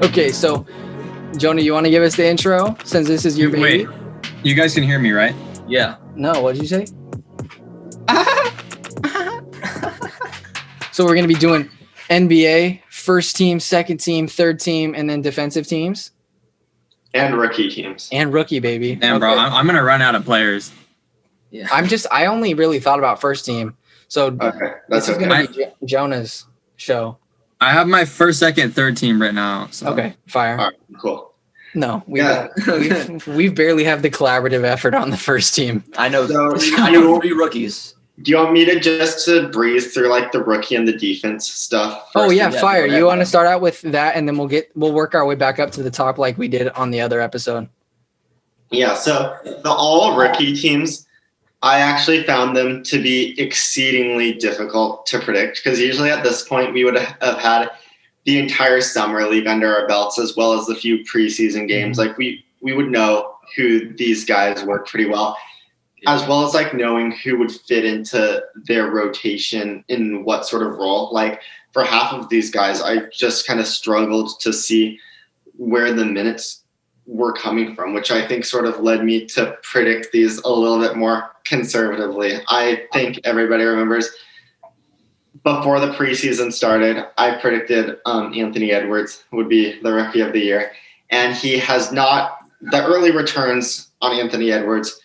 Okay, so Jonah, you want to give us the intro since this is your baby? Wait, you guys can hear me, right? Yeah. No, what did you say? So we're going to be doing NBA, first team, second team, third team, and then defensive teams. And rookie teams. And rookie, baby. Damn, bro, I'm going to run out of players. Yeah. I only really thought about first team. So Okay, this that's is okay. going to be Jonah's show. I have my first, second, third team written out. So. Okay, fire. All right, cool. No, Yeah. we barely have the collaborative effort on the first team. I know. So, I know 3 rookies. Do you want me to just to breeze through like the rookie and the defense stuff? Oh first? yeah, Yeah, fire. go ahead, You want to man. start out with that, and then we'll work our way back up to the top like we did on the other episode. Yeah, so the all rookie teams, I actually found them to be exceedingly difficult to predict because usually at this point we would have had the entire summer league under our belts as well as the few preseason games. Like we would know who these guys work pretty well, as well as like knowing who would fit into their rotation in what sort of role. Like for half of these guys, I just kind of struggled to see where the minutes were coming from, which I think sort of led me to predict these a little bit more conservatively. I think everybody remembers before the preseason started, I predicted Anthony Edwards would be the rookie of the year. And he has not, the early returns on Anthony Edwards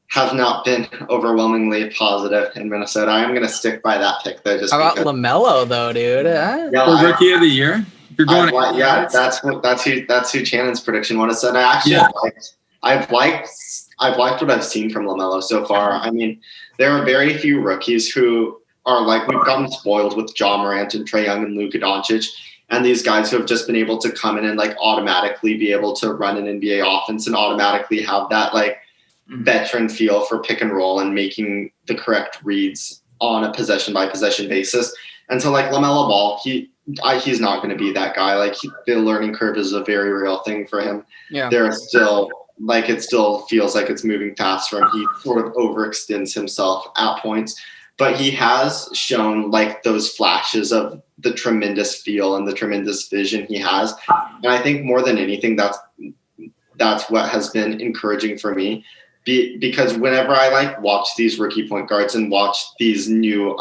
have not been overwhelmingly positive in Minnesota. I'm going to stick by that pick though. Just How about because. LaMelo though, dude? Yeah, For rookie of the year? If you're going that's who Channon's prediction was. And I actually I've liked what I've seen from LaMelo so far. I mean, there are very few rookies who are like, we've gotten spoiled with John Morant and Trae Young and Luka Doncic, and these guys who have just been able to come in and like automatically be able to run an NBA offense and automatically have that like veteran feel for pick and roll and making the correct reads on a possession by possession basis. And so like LaMelo Ball, he's not going to be that guy. Like the learning curve is a very real thing for him. Yeah. There are still like, it still feels like it's moving fast for him. He sort of overextends himself at points, but he has shown like those flashes of the tremendous feel and the tremendous vision he has. And I think more than anything, that's what has been encouraging for me. Because whenever I like watch these rookie point guards and watch these new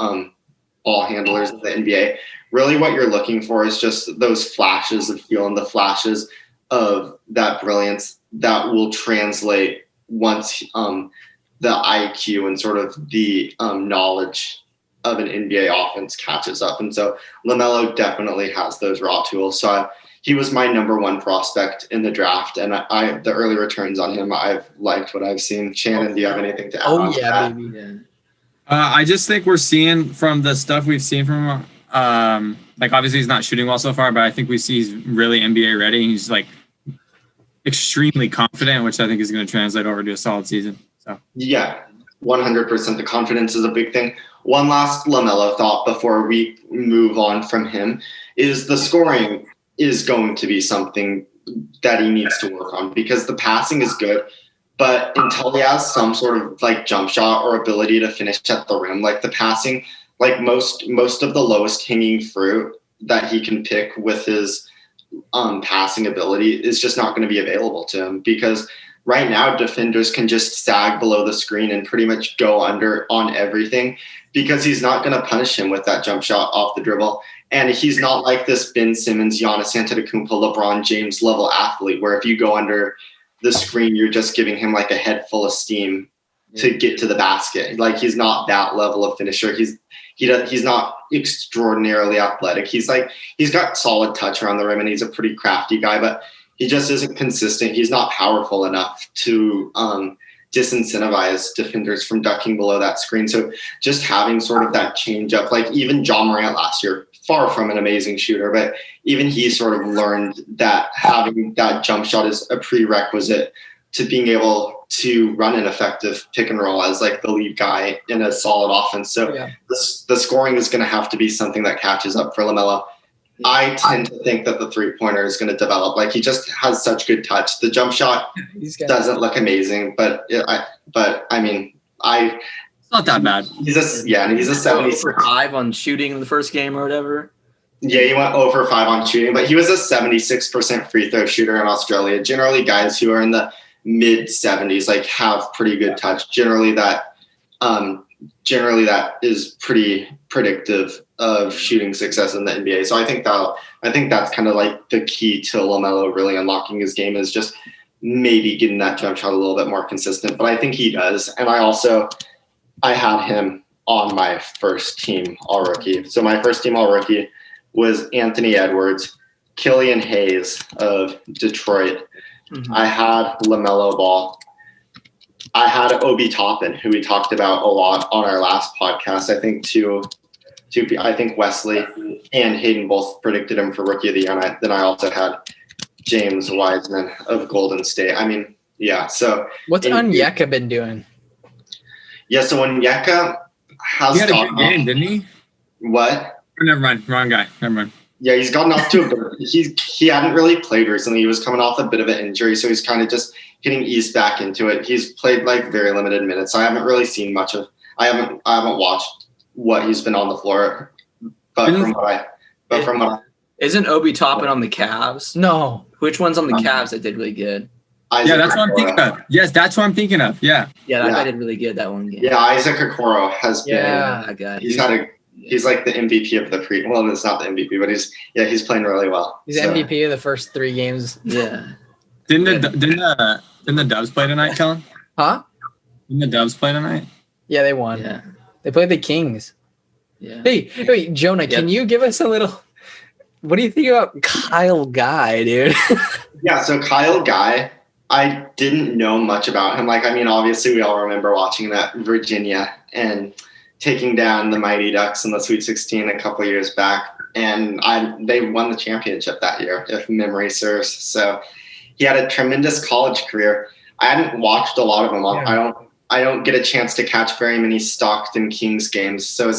ball handlers in the NBA, really what you're looking for is just those flashes of feel and the flashes of that brilliance that will translate once the IQ and sort of the knowledge of an NBA offense catches up. And so LaMelo definitely has those raw tools. So he was my number one prospect in the draft, and the early returns on him, I've liked what I've seen. Shannon, do you have anything to add? Oh on to yeah, that? baby. Yeah. I just think we're seeing from the stuff we've seen from like obviously he's not shooting well so far, but I think we see he's really NBA ready. He's like extremely confident, which I think is going to translate over to a solid season. So Yeah, 100%. The confidence is a big thing. One last LaMelo thought before we move on from him is the scoring is going to be something that he needs to work on because the passing is good, but until he has some sort of like jump shot or ability to finish at the rim, like the passing, like most of the lowest hanging fruit that he can pick with his passing ability is just not going to be available to him because right now defenders can just sag below the screen and pretty much go under on everything because he's not going to punish him with that jump shot off the dribble. And he's not like this Ben Simmons, Giannis Antetokounmpo, LeBron James level athlete where if you go under the screen, you're just giving him like a head full of steam to get to the basket. Like he's not that level of finisher. He's not extraordinarily athletic. He's got solid touch around the rim and he's a pretty crafty guy, but he just isn't consistent. He's not powerful enough to disincentivize defenders from ducking below that screen. So just having sort of that change up, like even John Morant last year, far from an amazing shooter, but even he sort of learned that having that jump shot is a prerequisite to being able to run an effective pick and roll as like the lead guy in a solid offense. So the scoring is going to have to be something that catches up for LaMelo. I tend to think that the three-pointer is going to develop. Like he just has such good touch. The jump shot doesn't look amazing, but I mean, it's not that bad. He's a 76 for 5 on shooting in the first game or whatever. Yeah, he went over 5 on shooting, but he was a 76% free throw shooter in Australia. Generally, guys who are in the mid 70s like have pretty good touch. Generally, that is pretty predictive of shooting success in the NBA. So I think that's kind of like the key to LaMelo really unlocking his game is just maybe getting that jump shot a little bit more consistent. But I think he does, and I had him on my first team all rookie. So my first team all rookie was Anthony Edwards, Killian Hayes of Detroit. Mm-hmm. I had LaMelo Ball. I had Obi Toppin, who we talked about a lot on our last podcast. I think Wesley and Hayden both predicted him for Rookie of the Year. And then I also had James Wiseman of Golden State. I mean, yeah. So what's Onyeka been doing? Yeah, so Onyeka has he had a good game, didn't he? What? Never mind. Wrong guy. Never mind. Yeah, he's gotten off to a good. He hadn't really played recently. He was coming off a bit of an injury, so he's kind of just getting eased back into it. He's played like very limited minutes. So I haven't really seen much of. I haven't watched what he's been on the floor. But from what I isn't Obi Toppin on the Cavs? No. Which one's on the Cavs that did really good? Yeah, that's what I'm thinking of. Yes, that's what I'm thinking of. Yeah. Yeah, that guy did really good that one game. Yeah, Isaac Okoro has been. Yeah, that guy. He's like the MVP of the pre. Well, it's not the MVP, but he's playing really well. He's MVP of the first 3 games. Yeah. Didn't the Dubs play tonight, Kellan? Huh? Didn't the Dubs play tonight? Yeah, they won. Yeah. They played the Kings. Yeah. Hey, Jonah, can you give us a little? What do you think about Kyle Guy, dude? Yeah, so Kyle Guy, I didn't know much about him. Like, I mean, obviously we all remember watching that Virginia and taking down the Mighty Ducks in the Sweet 16 a couple years back. And they won the championship that year, if memory serves. So he had a tremendous college career. I hadn't watched a lot of them. Yeah. I don't get a chance to catch very many Stockton Kings games. So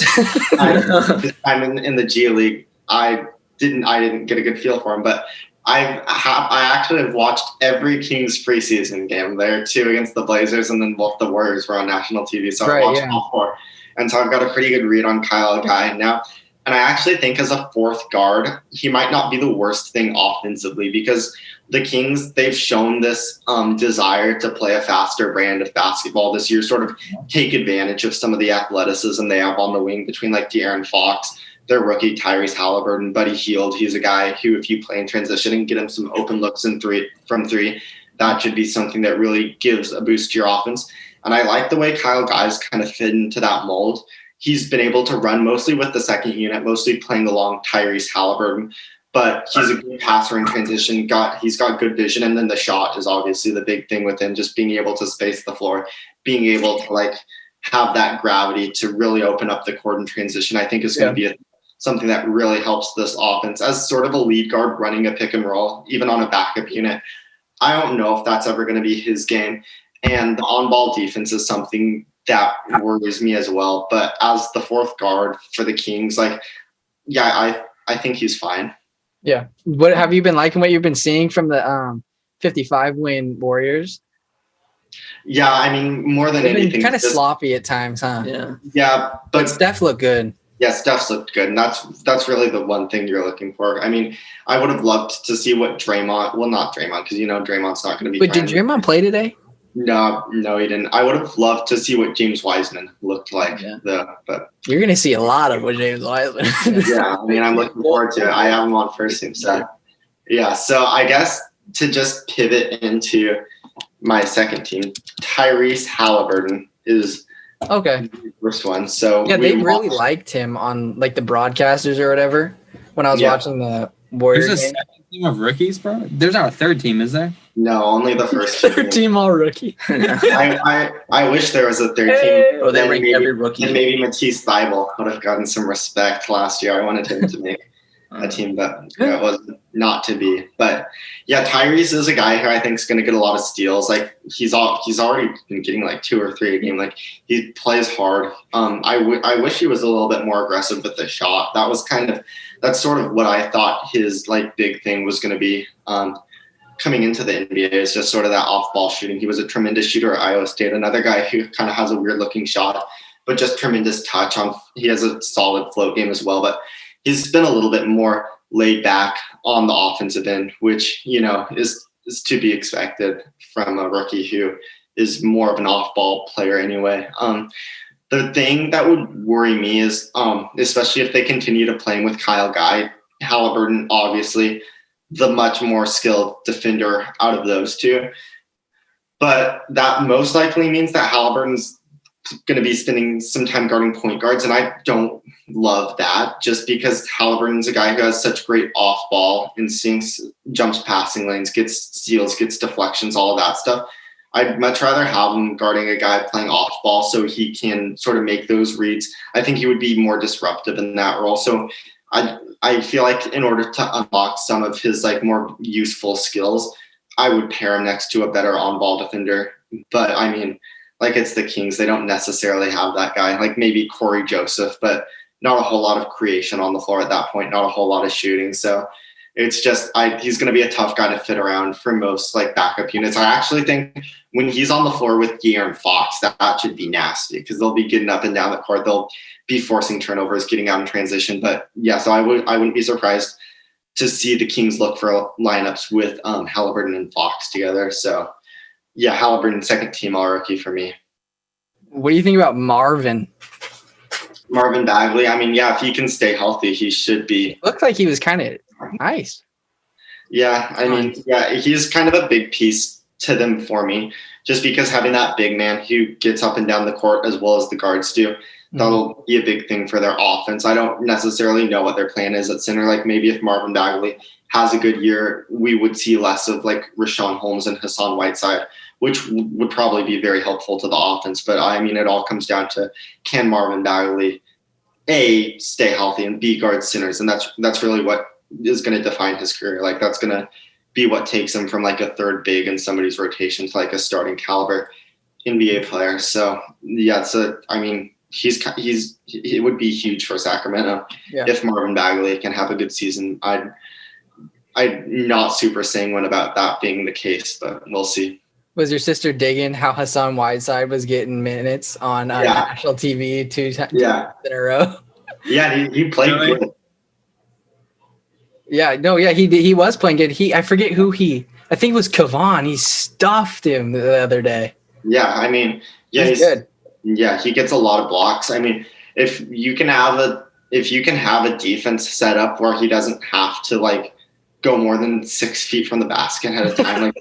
I'm in the G League. I didn't get a good feel for him, but I actually have watched every Kings preseason game. There too against the Blazers, and then both the Warriors were on national TV. So I watched all 4. And so I've got a pretty good read on Kyle Guy now. And I actually think as a 4th guard, he might not be the worst thing offensively because the Kings, they've shown this desire to play a faster brand of basketball this year, sort of take advantage of some of the athleticism they have on the wing between like De'Aaron Fox, their rookie Tyrese Halliburton, Buddy Hield. He's a guy who, if you play in transition and get him some open looks from three, that should be something that really gives a boost to your offense. And I like the way Kyle Guy's kind of fit into that mold. He's been able to run mostly with the second unit, mostly playing along Tyrese Halliburton, but he's a good passer in transition. He's got good vision, and then the shot is obviously the big thing with him, just being able to space the floor, being able to like have that gravity to really open up the court in transition. I think is going to be something that really helps this offense as sort of a lead guard running a pick and roll, even on a backup unit. I don't know if that's ever going to be his game. And the on-ball defense is something that worries me as well. But as the 4th guard for the Kings, I think he's fine. Yeah. What have you been liking? What you've been seeing from the 55-win Warriors? Yeah, I mean, more than anything, kind of sloppy at times, huh? Yeah, but Steph looked good. Yeah, Steph's looked good, and that's really the one thing you're looking for. I mean, I would have loved to see what Draymond. Well, not Draymond, because Draymond's not going to be. But did Draymond play today? No, he didn't. I would have loved to see what James Wiseman looked like. But you're going to see a lot of what James Wiseman. Yeah, I mean, I'm looking forward to it. I have him on first team, so yeah. So I guess to just pivot into my second team, Tyrese Halliburton is okay. the first one. So yeah, they really liked him on like the broadcasters or whatever when I was watching the Warriors. There's a second team of rookies, bro. There's not a third team, is there? No, only the first third team all rookie. I wish there was a third team. Or they ranked every rookie. And maybe Matisse Thybulle would have gotten some respect last year. I wanted him to make a team, but it was not to be. But yeah, Tyrese is a guy who I think is going to get a lot of steals. Like he's already been getting like 2 or 3 a game. Like he plays hard. I wish he was a little bit more aggressive with the shot. That's sort of what I thought his like big thing was going to be. Coming into the NBA is just sort of that off-ball shooting. He was a tremendous shooter at Iowa State. Another guy who kind of has a weird-looking shot, but just tremendous touch on. He has a solid float game as well, but he's been a little bit more laid back on the offensive end, which, is to be expected from a rookie who is more of an off-ball player anyway. The thing that would worry me is, especially if they continue to play with Kyle Guy, Halliburton, obviously, the much more skilled defender out of those two. But that most likely means that Halliburton's going to be spending some time guarding point guards, and I don't love that just because Halliburton's a guy who has such great off-ball instincts, jumps passing lanes, gets steals, gets deflections, all of that stuff. I'd much rather have him guarding a guy playing off-ball so he can sort of make those reads. I think he would be more disruptive in that role. So I feel like in order to unlock some of his like more useful skills, I would pair him next to a better on-ball defender. But I mean, like it's the Kings, they don't necessarily have that guy. Like maybe Corey Joseph, but not a whole lot of creation on the floor at that point, not a whole lot of shooting. So it's just he's going to be a tough guy to fit around for most like backup units. I actually think when he's on the floor with De'Aaron Fox, that should be nasty because they'll be getting up and down the court. They'll be forcing turnovers, getting out in transition. But yeah, so I wouldn't be surprised to see the Kings look for lineups with Halliburton and Fox together. So yeah, Halliburton, second team all rookie for me. What do you think about Marvin Bagley? I mean, yeah, if he can stay healthy, he should be. Looked like he was kind of nice. Yeah, I mean, yeah, he's kind of a big piece to them for me, just because having that big man who gets up and down the court as well as the guards do, that'll be a big thing for their offense. I don't necessarily know what their plan is at center. Like maybe if Marvin Bagley has a good year, we would see less of like Rashawn Holmes and Hassan Whiteside, which would probably be very helpful to the offense. But I mean, it all comes down to can Marvin Bagley, A, stay healthy, and B, guard centers. And that's really what is going to define his career. Like that's going to be what takes him from like a third big in somebody's rotation to like a starting caliber NBA player. So yeah, I mean, it would be huge for Sacramento if Marvin Bagley can have a good season. I'm not super sanguine about that being the case, but we'll see. Was your sister digging how Hassan Whiteside was getting minutes on national TV two times in a row? Yeah, he played good. Yeah, no, yeah, he was playing good. I forget who I think it was Kavan. He stuffed him the other day. Yeah, I mean, yeah, he's good. Yeah, he gets a lot of blocks. I mean, if you can have a defense set up where he doesn't have to like go more than 6 feet from the basket at a time, like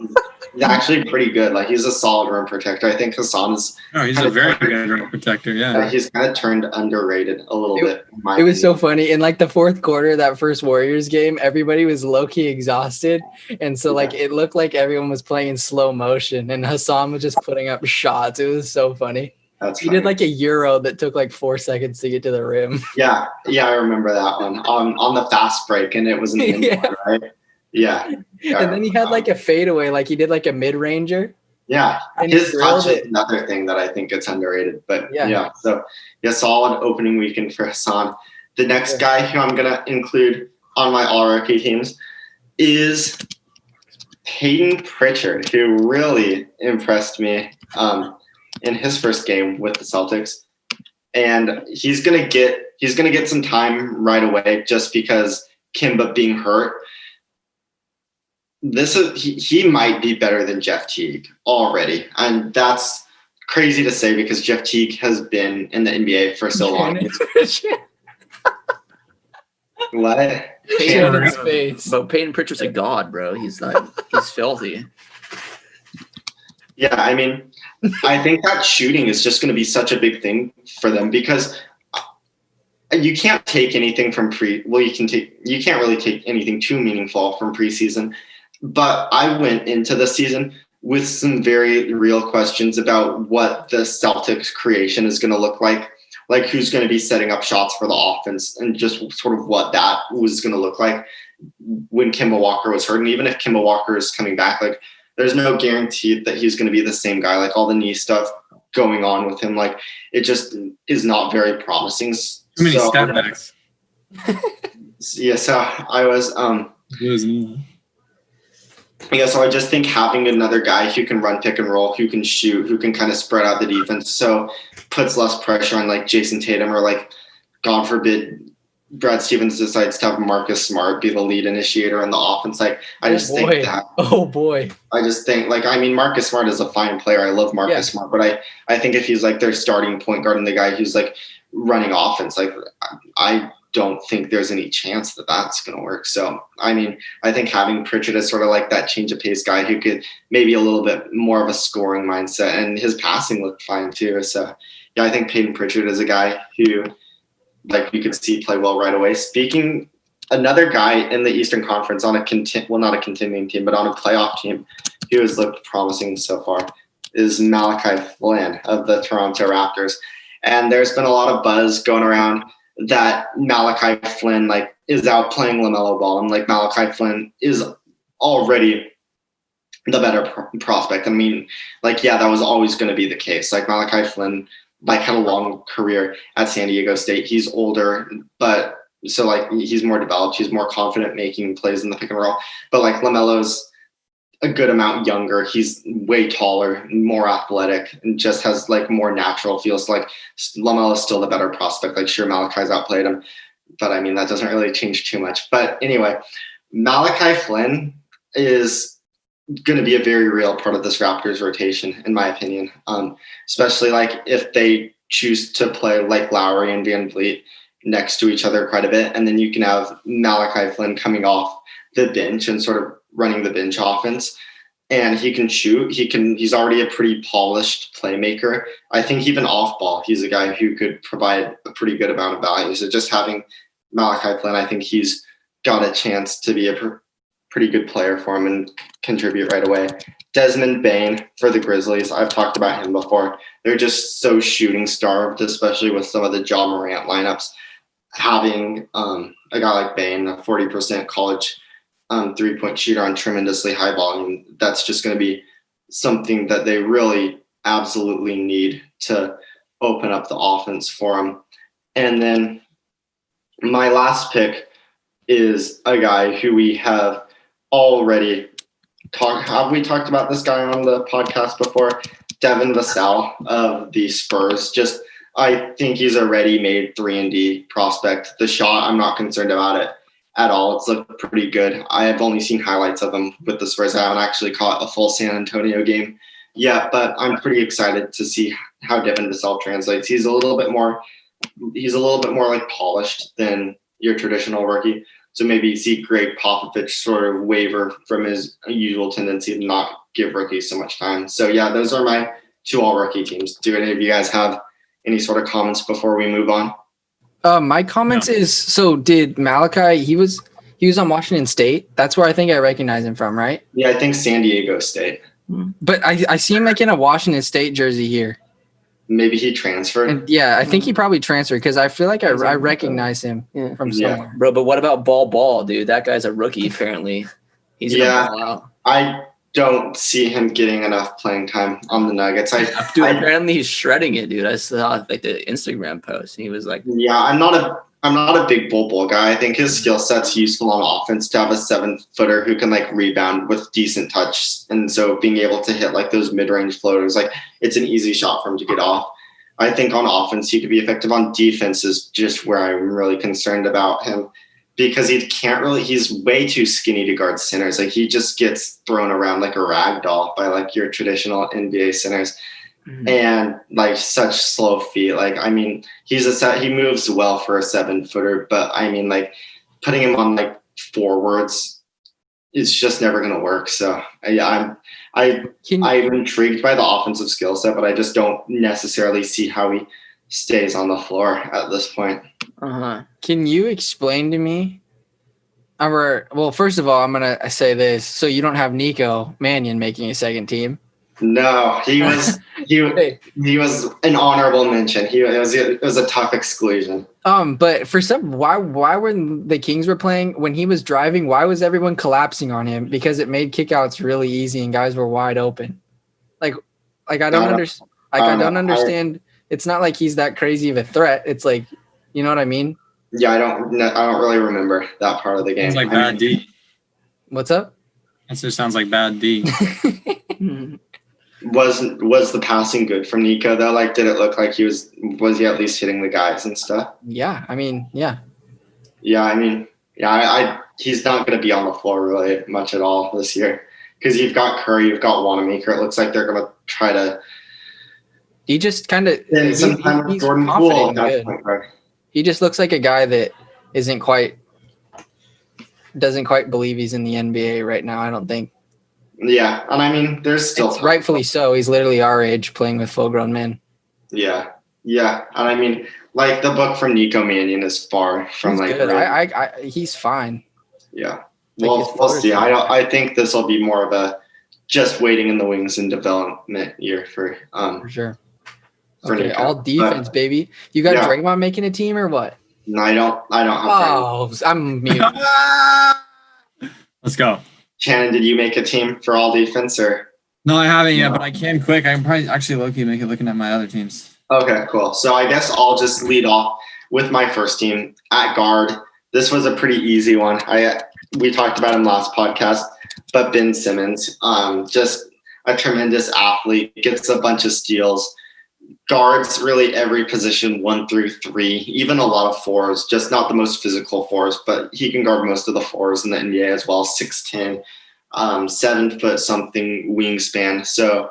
he's actually pretty good. Like he's a solid rim protector. I think Hassan is. Oh, he's a very good rim protector. Yeah, he's kind of turned underrated a little bit. It was so funny in like the fourth quarter, that first Warriors game. Everybody was low key exhausted, and so like it looked like everyone was playing in slow motion, and Hassan was just putting up shots. It was so funny. He did like a Euro that took like 4 seconds to get to the rim. Yeah, I remember that one on the fast break, and it was an inbound, right? Yeah. And then he had like a fadeaway, like he did like a mid-ranger. Yeah, and his touch is another thing that I think gets underrated. But so solid opening weekend for Hassan. The next guy who I'm gonna include on my all-rookie teams is Peyton Pritchard, who really impressed me in his first game with the Celtics, and he's gonna get some time right away just because Kemba being hurt. He might be better than Jeff Teague already, and that's crazy to say because Jeff Teague has been in the NBA for so long. What? Shannon's face. But Peyton Pritchard's a god, bro. He's filthy. Yeah, I mean, I think that shooting is just going to be such a big thing for them because you can't take anything from you can't really take anything too meaningful from preseason. But I went into the season with some very real questions about what the Celtics creation is going to look like who's going to be setting up shots for the offense and just sort of what that was going to look like when Kemba Walker was hurt. And even if Kemba Walker is coming back, like there's no guarantee that he's going to be the same guy. Like all the knee stuff going on with him, like it just is not very promising. Too many step backs. Yeah, so I was so I just think having another guy who can run pick and roll, who can shoot, who can kind of spread out the defense, so puts less pressure on like Jason Tatum or like, God forbid, Brad Stevens decides to have Marcus Smart be the lead initiator in the offense. Like, I just think that. Oh boy. I just think, like, I mean, Marcus Smart is a fine player. I love Marcus Smart, but I think if he's like their starting point guard and the guy who's like running offense, like, I don't think there's any chance that that's going to work. So, I mean, I think having Pritchard as sort of like that change of pace guy who could maybe a little bit more of a scoring mindset, and his passing looked fine too. So, yeah, I think Peyton Pritchard is a guy who, like, you could see play well right away. Speaking, another guy in the Eastern Conference on not a continuing team, but on a playoff team who has looked promising so far is Malachi Flynn of the Toronto Raptors. And there's been a lot of buzz going around that Malachi Flynn like is out playing LaMelo Ball, and like Malachi Flynn is already the better prospect. I mean, like, yeah, that was always going to be the case. Like, Malachi Flynn like had a long career at San Diego State. He's older, but so like he's more developed. He's more confident making plays in the pick and roll. But like LaMelo's a good amount younger. He's way taller, more athletic, and just has like more natural feels. Like LaMelo is still the better prospect. Like, sure, Malachi's outplayed him, but I mean, that doesn't really change too much. But anyway, Malachi Flynn is going to be a very real part of this Raptors rotation, in my opinion. Especially like if they choose to play like Lowry and Van Vliet next to each other quite a bit, and then you can have Malachi Flynn coming off the bench and sort of running the bench offense, and he can shoot. He's already a pretty polished playmaker. I think even off ball, he's a guy who could provide a pretty good amount of value. So just having Malachi Flynn, I think he's got a chance to be a pretty good player for him and contribute right away. Desmond Bane for the Grizzlies. I've talked about him before. They're just so shooting starved, especially with some of the Ja Morant lineups. Having a guy like Bane, a 40% college three-point shooter on tremendously high volume, that's just going to be something that they really absolutely need to open up the offense for them. And then my last pick is a guy who we have already talked. Have we talked about this guy on the podcast before? Devin Vassell of the Spurs. Just, I think he's a ready-made 3-and-D prospect. The shot, I'm not concerned about it at all. It's looked pretty good. I have only seen highlights of him with the Spurs. I haven't actually caught a full San Antonio game yet, but I'm pretty excited to see how Devin Vassell translates. He's a little bit more like polished than your traditional rookie. So maybe you see Greg Popovich sort of waver from his usual tendency to not give rookies so much time. So yeah, those are my 2 all-rookie teams. Do any of you guys have any sort of comments before we move on? My comments is, so did Malachi, he was on Washington State. That's where I think I recognize him from, right? Yeah, I think San Diego State. But I see him like in a Washington State jersey here. Maybe he transferred. And yeah, I think he probably transferred because I feel like I recognize him from somewhere. Bro, but what about Ball, dude? That guy's a rookie, apparently. He's gonna ball out. I don't see him getting enough playing time on the Nuggets. Apparently he's shredding it, dude. I saw like the Instagram post. He was like, yeah, I'm not a big ball guy. I think his skill set's useful on offense to have a 7-footer who can like rebound with decent touch. And so being able to hit like those mid-range floaters, like it's an easy shot for him to get off. I think on offense, he could be effective. On defense is just where I'm really concerned about him, because he's way too skinny to guard centers. Like, he just gets thrown around like a rag doll by like your traditional NBA centers. Mm-hmm. And like such slow feet. Like, I mean, he moves well for a 7-footer, but I mean, like putting him on like forwards, it's just never going to work. So I'm intrigued by the offensive skill set, but I just don't necessarily see how he stays on the floor at this point. Can you explain to me? Well, first of all, I'm gonna say this. So you don't have Nico Mannion making a second team? No, he was an honorable mention. It was a tough exclusion. But for why when the Kings were playing, when he was driving, why was everyone collapsing on him? Because it made kickouts really easy and guys were wide open. Like I don't understand. I don't understand. It's not like he's that crazy of a threat. It's like, you know what I mean? Yeah, I don't really remember that part of the game. It's like bad D. What's up? That just sounds like bad D. Was the passing good from Nico though? Like, did it look like was he at least hitting the guys and stuff? Yeah, I mean, yeah. Yeah, I mean, I he's not going to be on the floor really much at all this year because you've got Curry, you've got Wanamaker. It looks like they're going to try to. He just kind of Spend some time with he's Jordan confident Poole and at that good. point guard. He just looks like a guy that doesn't quite believe he's in the NBA right now. I don't think. Yeah, and I mean, there's still It's rightfully so. He's literally our age, playing with full-grown men. Yeah, and I mean, like the book from Nico Mannion is far from He's like. good. Really, He's fine. yeah, Like well, his we'll floater's see. fine. I think this will be more of a just waiting in the wings and development year for For sure. for Okay, Nico. all defense, baby. You got Yeah. Draymond making a team or what? No, I don't have. Oh, I'm mute. Let's go. Channon, did you make a team for all defense or? No, I haven't yet, No. but I can quick. I can probably actually low-key make it looking at my other teams. Okay, cool. So I guess I'll just lead off with my first team at guard. This was a pretty easy one. We talked about him last podcast, but Ben Simmons, just a tremendous athlete, gets a bunch of steals, guards really every position 1 through 3, even a lot of 4s, just not the most physical 4s, but he can guard most of the 4s in the NBA as well. 6'10", 7 foot something wingspan. So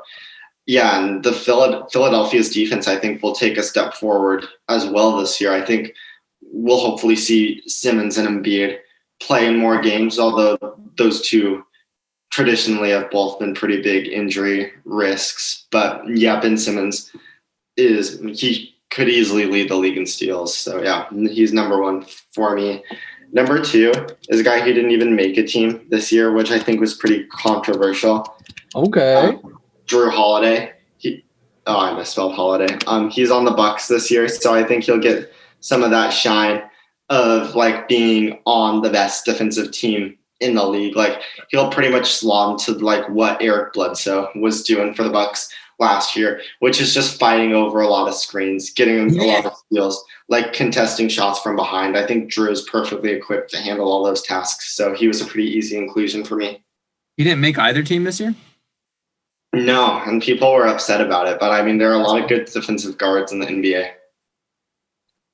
yeah, and the Philadelphia's defense, I think, will take a step forward as well this year. I think we'll hopefully see Simmons and Embiid play in more games, although those two traditionally have both been pretty big injury risks. But yeah, Ben Simmons he could easily lead the league in steals. So yeah, he's number 1 for me. Number 2 is a guy who didn't even make a team this year, which I think was pretty controversial. Okay. Drew Holiday. I misspelled Holiday. He's on the Bucks this year, so I think he'll get some of that shine of like being on the best defensive team in the league. Like he'll pretty much slot to like what Eric Bledsoe was doing for the Bucks last year, which is just fighting over a lot of screens, getting a lot of steals, like contesting shots from behind. I think Drew is perfectly equipped to handle all those tasks, so he was a pretty easy inclusion for me. He didn't make either team this year? No, and people were upset about it, but I mean, there are a lot of good defensive guards in the NBA.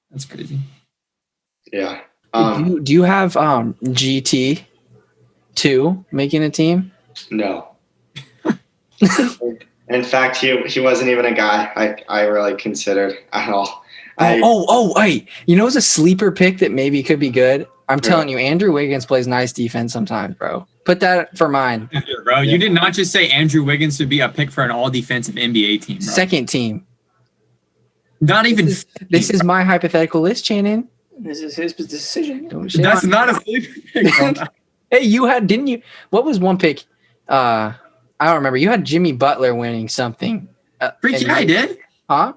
That's crazy. Yeah. Do you have GT 2 making a team? No. In fact, he wasn't even a guy I really considered at all. Hey, you know, it's a sleeper pick that maybe could be good. I'm telling you, Andrew Wiggins plays nice defense sometimes, bro. Put that for mine. Bro, you did not just say Andrew Wiggins would be a pick for an all-defensive NBA team, bro. Second team. Not even. This is my hypothetical list, Channon. This is his decision. Don't shit That's on- not a sleeper pick, bro. Hey, didn't you? What was one pick? I don't remember. You had Jimmy Butler winning something. Freaky, I did. Huh?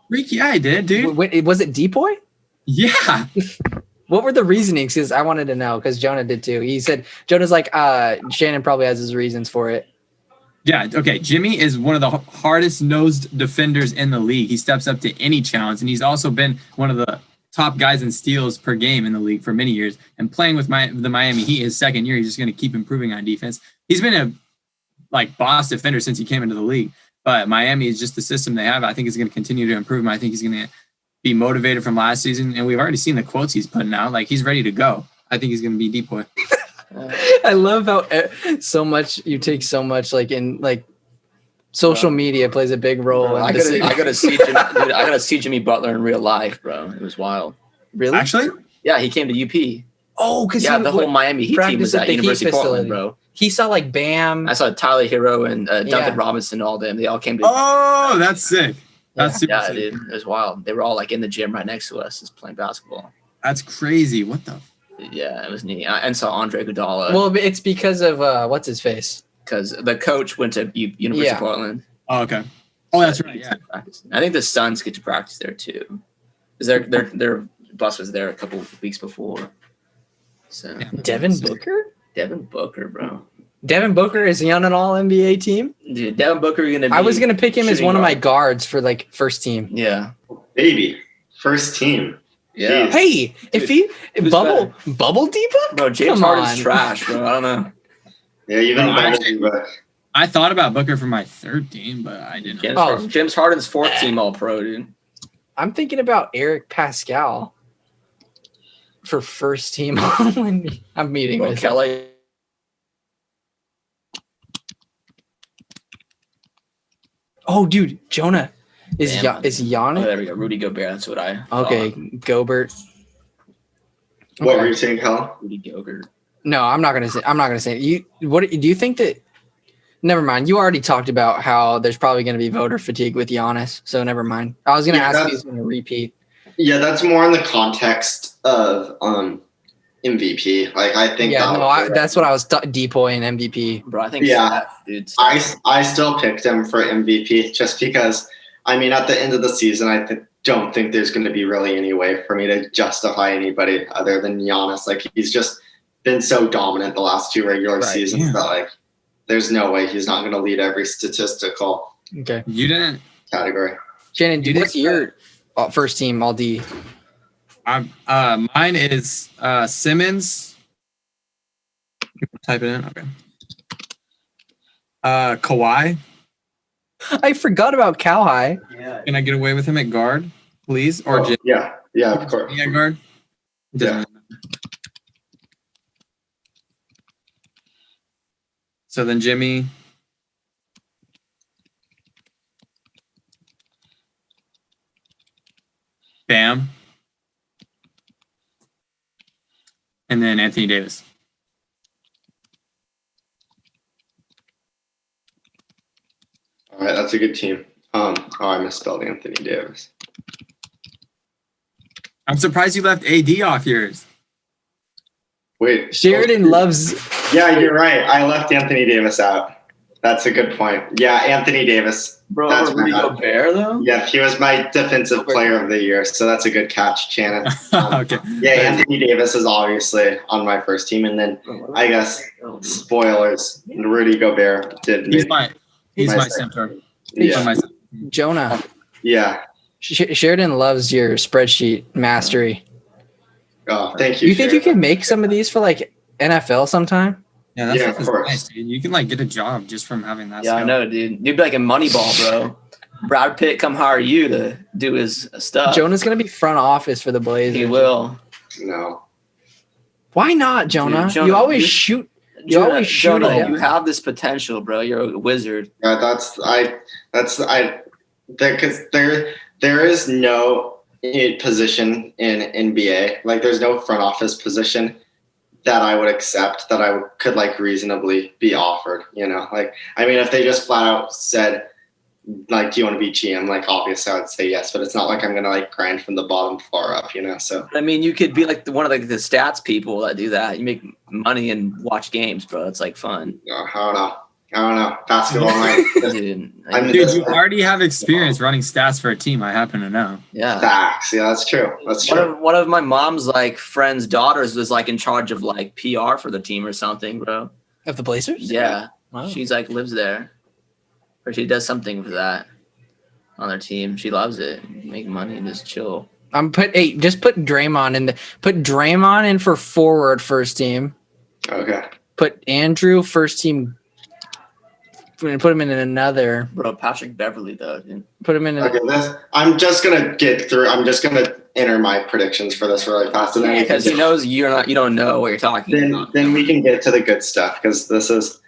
Freaky, I did, dude. Was it Depoy? Yeah. What were the reasonings? Because I wanted to know. Because Jonah did too. He said Jonah's like Shannon probably has his reasons for it. Yeah, okay. Jimmy is one of the hardest-nosed defenders in the league. He steps up to any challenge, and he's also been one of the top guys in steals per game in the league for many years. And playing with the Miami Heat his second year, he's just going to keep improving on defense. He's been a boss defender since he came into the league. But Miami is just the system they have. I think he's going to continue to improve him. I think he's going to be motivated from last season. And we've already seen the quotes he's putting out. Like, he's ready to go. I think he's going to be Depoy. I love how so much you take so much like in like social media plays a big role. I gotta see Jimmy Butler in real life, bro. It was wild. Really? Actually? Yeah, he came to UP. Oh, because the whole Miami Heat team was practiced at at the University Heat of Portland, facility. bro. He saw like Bam. I saw Tyler Hero and Duncan Yeah. Robinson, all them. They all came to. Oh, that's sick. That's super Yeah, sick. dude, it was wild. They were all like in the gym right next to us, just playing basketball. That's crazy. What the? Yeah, it was neat. And saw Andre Iguodala. Well, it's because of what's his face. Because the coach went to University of Portland. Oh, okay. Oh, that's right. Yeah. I think the Suns get to practice there too. Because their bus was there a couple of weeks before. So Yeah. Devin Booker? Devin Booker, bro. Devin Booker is he on an all NBA team? Dude, Devin Booker, you're gonna. I was gonna pick him as shooting one of my guard. guards for like first team. Yeah. Baby, first team. Yeah. Jeez. Hey, if he who's bubble deeper? Bro, James Come Harden's on. trash, bro. I don't know. Yeah, even No, better. actually- But I thought about Booker for my third team, but I didn't. James Harden's fourth team All Pro, dude. I'm thinking about Eric Pascal. for first team. I'm meeting Bro, with Kelly. Oh, dude, Jonah is Damn. is Oh, Yannick. there we go. Rudy Gobert. That's what I. Okay, thought. Gobert. What Okay. were you saying, Helen? Rudy Gobert. No, I'm not gonna say. I'm not gonna say it. What do you think that? Never mind. You already talked about how there's probably going to be voter fatigue with Giannis, so never mind. I was going to ask if he's going to repeat. Yeah, that's more in the context of MVP. Like I think. Yeah, no, that's what I was depoying MVP. Bro, I think. Yeah. Steph, dude. Steph. I still picked him for MVP just because. I mean, at the end of the season, I don't think there's going to be really any way for me to justify anybody other than Giannis. Like he's just been so dominant the last 2 regular seasons that like. There's no way he's not going to lead every statistical Okay. You didn't. category. Shannon, what's your first team all D? Mine is Simmons. Type it in. Okay. Kawhi. I forgot about Cowhigh. Yeah. Can I get away with him at guard, please? Or Jimmy Yeah, of course. at guard? Doesn't Yeah. matter. So then Jimmy. Bam. And then Anthony Davis. All right, that's a good team. I misspelled Anthony Davis. I'm surprised you left AD off yours. Wait, Sheridan loves. Yeah, you're right. I left Anthony Davis out. That's a good point. Yeah, Anthony Davis. Bro, That's Rudy my bad. Gobert though. Yeah, he was my defensive player of the year, so that's a good catch, Channon. Okay. Yeah, Anthony Davis is obviously on my first team, and then I guess spoilers, Rudy Gobert did. He's make- my center. Yeah, My center. Jonah. yeah. Sheridan loves your spreadsheet mastery. Oh, thank you. You think you Sheridan. can make some of these for like NFL sometime? Yeah, that's Yeah, of course. nice, dude. You can like get a job just from having that. Yeah, I skill. know, dude. You'd be like a Moneyball, bro. Brad Pitt come hire you to do his stuff. Jonah's going to be front office for the Blazers. He will. No. Why not, Jonah? Dude, Jonah, you always you- shoot. You always shoot Jonah, it. you have this potential, bro. You're a wizard. Because there is no position in NBA. Like there's no front office position that I would accept that I could like reasonably be offered. You know, like I mean, if they just flat out said, like, do you want to be GM? Like, obviously, I would say yes, but it's not like I'm gonna like grind from the bottom far up. You know, so I mean, you could be like one of the stats people that do that. You make money and watch games, bro. It's like fun. I don't know. Basketball, Dude, I'm- Dude, you already have experience running stats for a team. I happen to know. yeah. facts. Yeah, that's true. That's true. One of my mom's like friends' daughters was like in charge of like PR for the team or something, bro. Of the Blazers? Yeah. Wow. She's like lives there. Or she does something for that on their team. She loves it. Make money and just chill. Just put Draymond in put Draymond in for forward first team. Okay. Put Andrew first team. Put him in another. Bro, Patrick Beverly though, dude. Put him in. Okay. I'm just gonna get through. I'm just gonna enter my predictions for this really fast, and then we can Because he knows you don't know what you're talking about. then we can get to the good stuff because this is.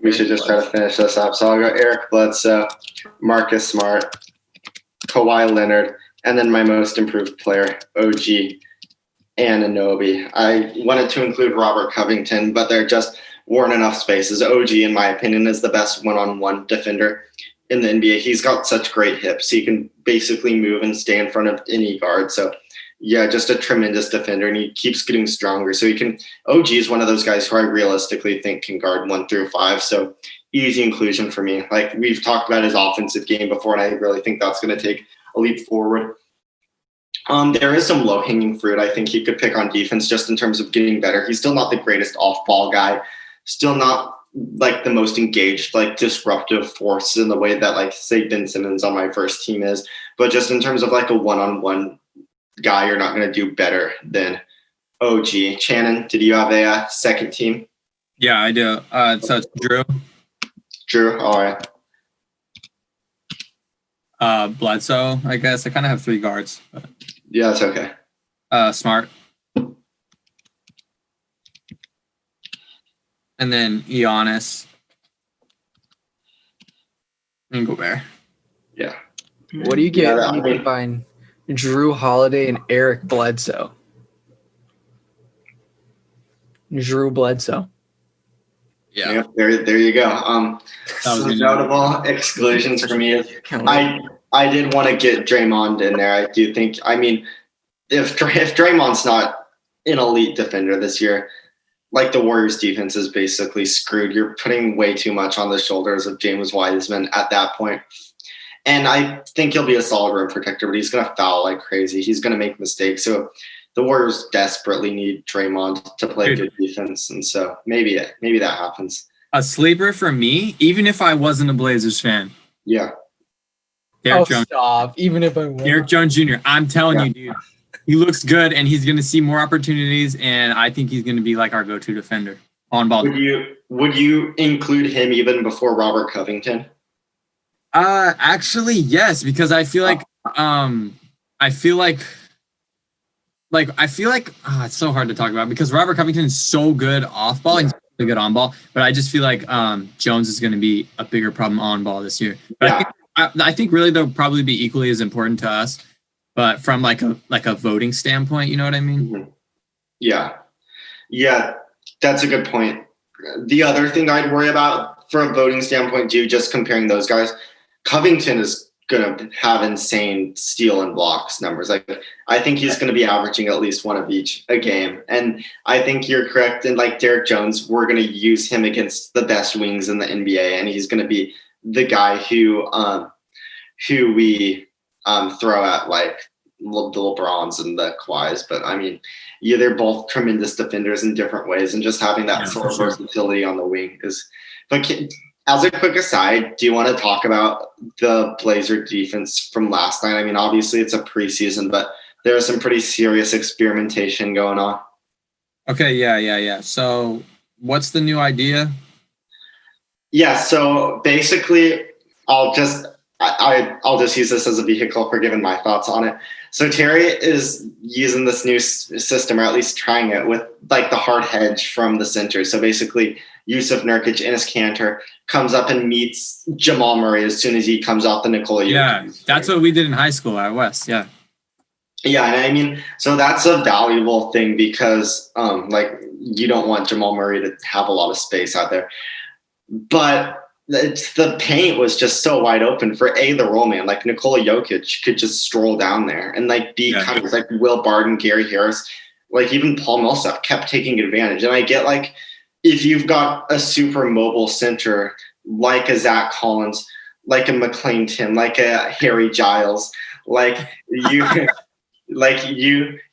We should just try to finish this up. So I'll go Eric Bledsoe, Marcus Smart, Kawhi Leonard, and then my most improved player, OG Anunoby. I wanted to include Robert Covington, but there just weren't enough spaces. OG, in my opinion, is the best one-on-one defender in the NBA. He's got such great hips. He can basically move and stay in front of any guard. So yeah, just a tremendous defender, and he keeps getting stronger. So OG is one of those guys who I realistically think can guard 1 through 5. So easy inclusion for me. Like we've talked about his offensive game before, and I really think that's going to take a leap forward. There is some low-hanging fruit I think he could pick on defense just in terms of getting better. He's still not the greatest off-ball guy, still not like the most engaged, like disruptive force in the way that like say Ben Simmons on my first team is. But just in terms of like a one-on-one guy, you're not going to do better than OG. Channon, did you have a second team? Yeah, I do. So it's Drew, all right. Bledsoe, I guess. I kind of have 3 guards. But, Yeah, that's okay. Smart. and then Giannis and Gobert. Yeah. What do you get Yeah, when you I mean- combine Drew Holiday and Eric Bledsoe? Drew Bledsoe. Yeah. Yep, there you go. That was Some good. notable exclusions for me is Can't wait. I did want to get Draymond in there. I do think. I mean, if Draymond's not an elite defender this year, like the Warriors' defense is basically screwed. You're putting way too much on the shoulders of James Wiseman at that point. And I think he'll be a solid rim protector, but he's going to foul like crazy. He's going to make mistakes. So the Warriors desperately need Draymond to play good defense, and so maybe that happens. A sleeper for me, even if I wasn't a Blazers fan. Yeah. Derrick Jones. Stop. Even if I was. Derrick Jones Jr. I'm telling you, dude, he looks good, and he's going to see more opportunities, and I think he's going to be like our go-to defender on ball. Would you include him even before Robert Covington? Actually, yes, because I feel like it's so hard to talk about because Robert Covington is so good off ball and he's really good on ball, but I just feel like Jones is going to be a bigger problem on ball this year. But I think really they'll probably be equally as important to us, but from like a voting standpoint, you know what I mean? Mm-hmm. Yeah, that's a good point. The other thing I'd worry about from a voting standpoint too, just comparing those guys, Covington is going to have insane steal and blocks numbers. Like I think he's going to be averaging at least one of each a game. And I think you're correct. And like Derrick Jones, we're going to use him against the best wings in the NBA. And he's going to be the guy who we throw at like the LeBrons and the Kawhis. But I mean, yeah, they're both tremendous defenders in different ways. And just having that sort of versatility on the wing is, but as a quick aside, do you want to talk about the Blazer defense from last night? I mean, obviously it's a preseason, but there was some pretty serious experimentation going on. Okay, yeah. So what's the new idea? Yeah, so basically I'll just use this as a vehicle for giving my thoughts on it. So Terry is using this new system, or at least trying it, with like the hard hedge from the center. So basically Yusuf Nurkic, Enes Kanter comes up and meets Jamal Murray as soon as he comes off the Nikola Jokic. Yeah, that's what we did in high school at West. Yeah. Yeah, and I mean, so that's a valuable thing because like you don't want Jamal Murray to have a lot of space out there. But the paint was just so wide open for the roll man. Like Nikola Jokic could just stroll down there and like be kind of like Will Barton, Gary Harris, like even Paul Millsap kept taking advantage. And I get like if you've got a super mobile center like a Zach Collins, like a McLean Tim, like a Harry Giles, like you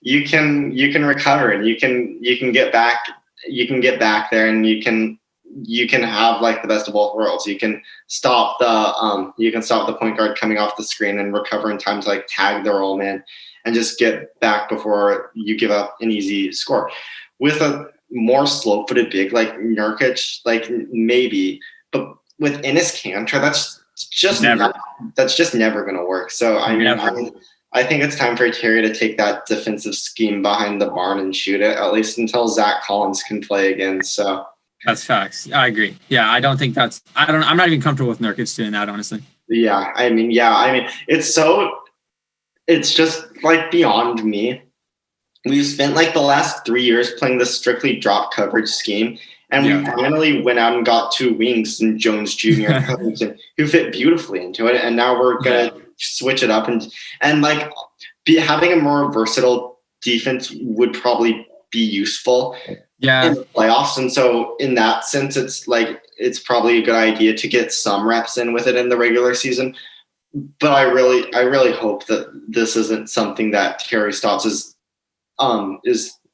you can recover and you can get back there and you can have like the best of both worlds. You can stop the point guard coming off the screen and recover in time to like tag the roll man and just get back before you give up an easy score. With a more slow-footed big like Nurkic, like maybe, but with Enes Kanter, that's just never going to work. So I mean, I think it's time for Terry to take that defensive scheme behind the barn and shoot it, at least until Zach Collins can play again. So that's facts. I agree. Yeah, I don't think I'm not even comfortable with Nurkic doing that, honestly. Yeah, I mean, it's just like beyond me. We've spent like the last 3 years playing this strictly drop coverage scheme, and we finally went out and got two wings in Jones Jr. and Covington who fit beautifully into it. And now we're gonna switch it up and like having a more versatile defense would probably be useful in the playoffs. And so in that sense, it's probably a good idea to get some reps in with it in the regular season. But I really hope that this isn't something that Terry Stotts is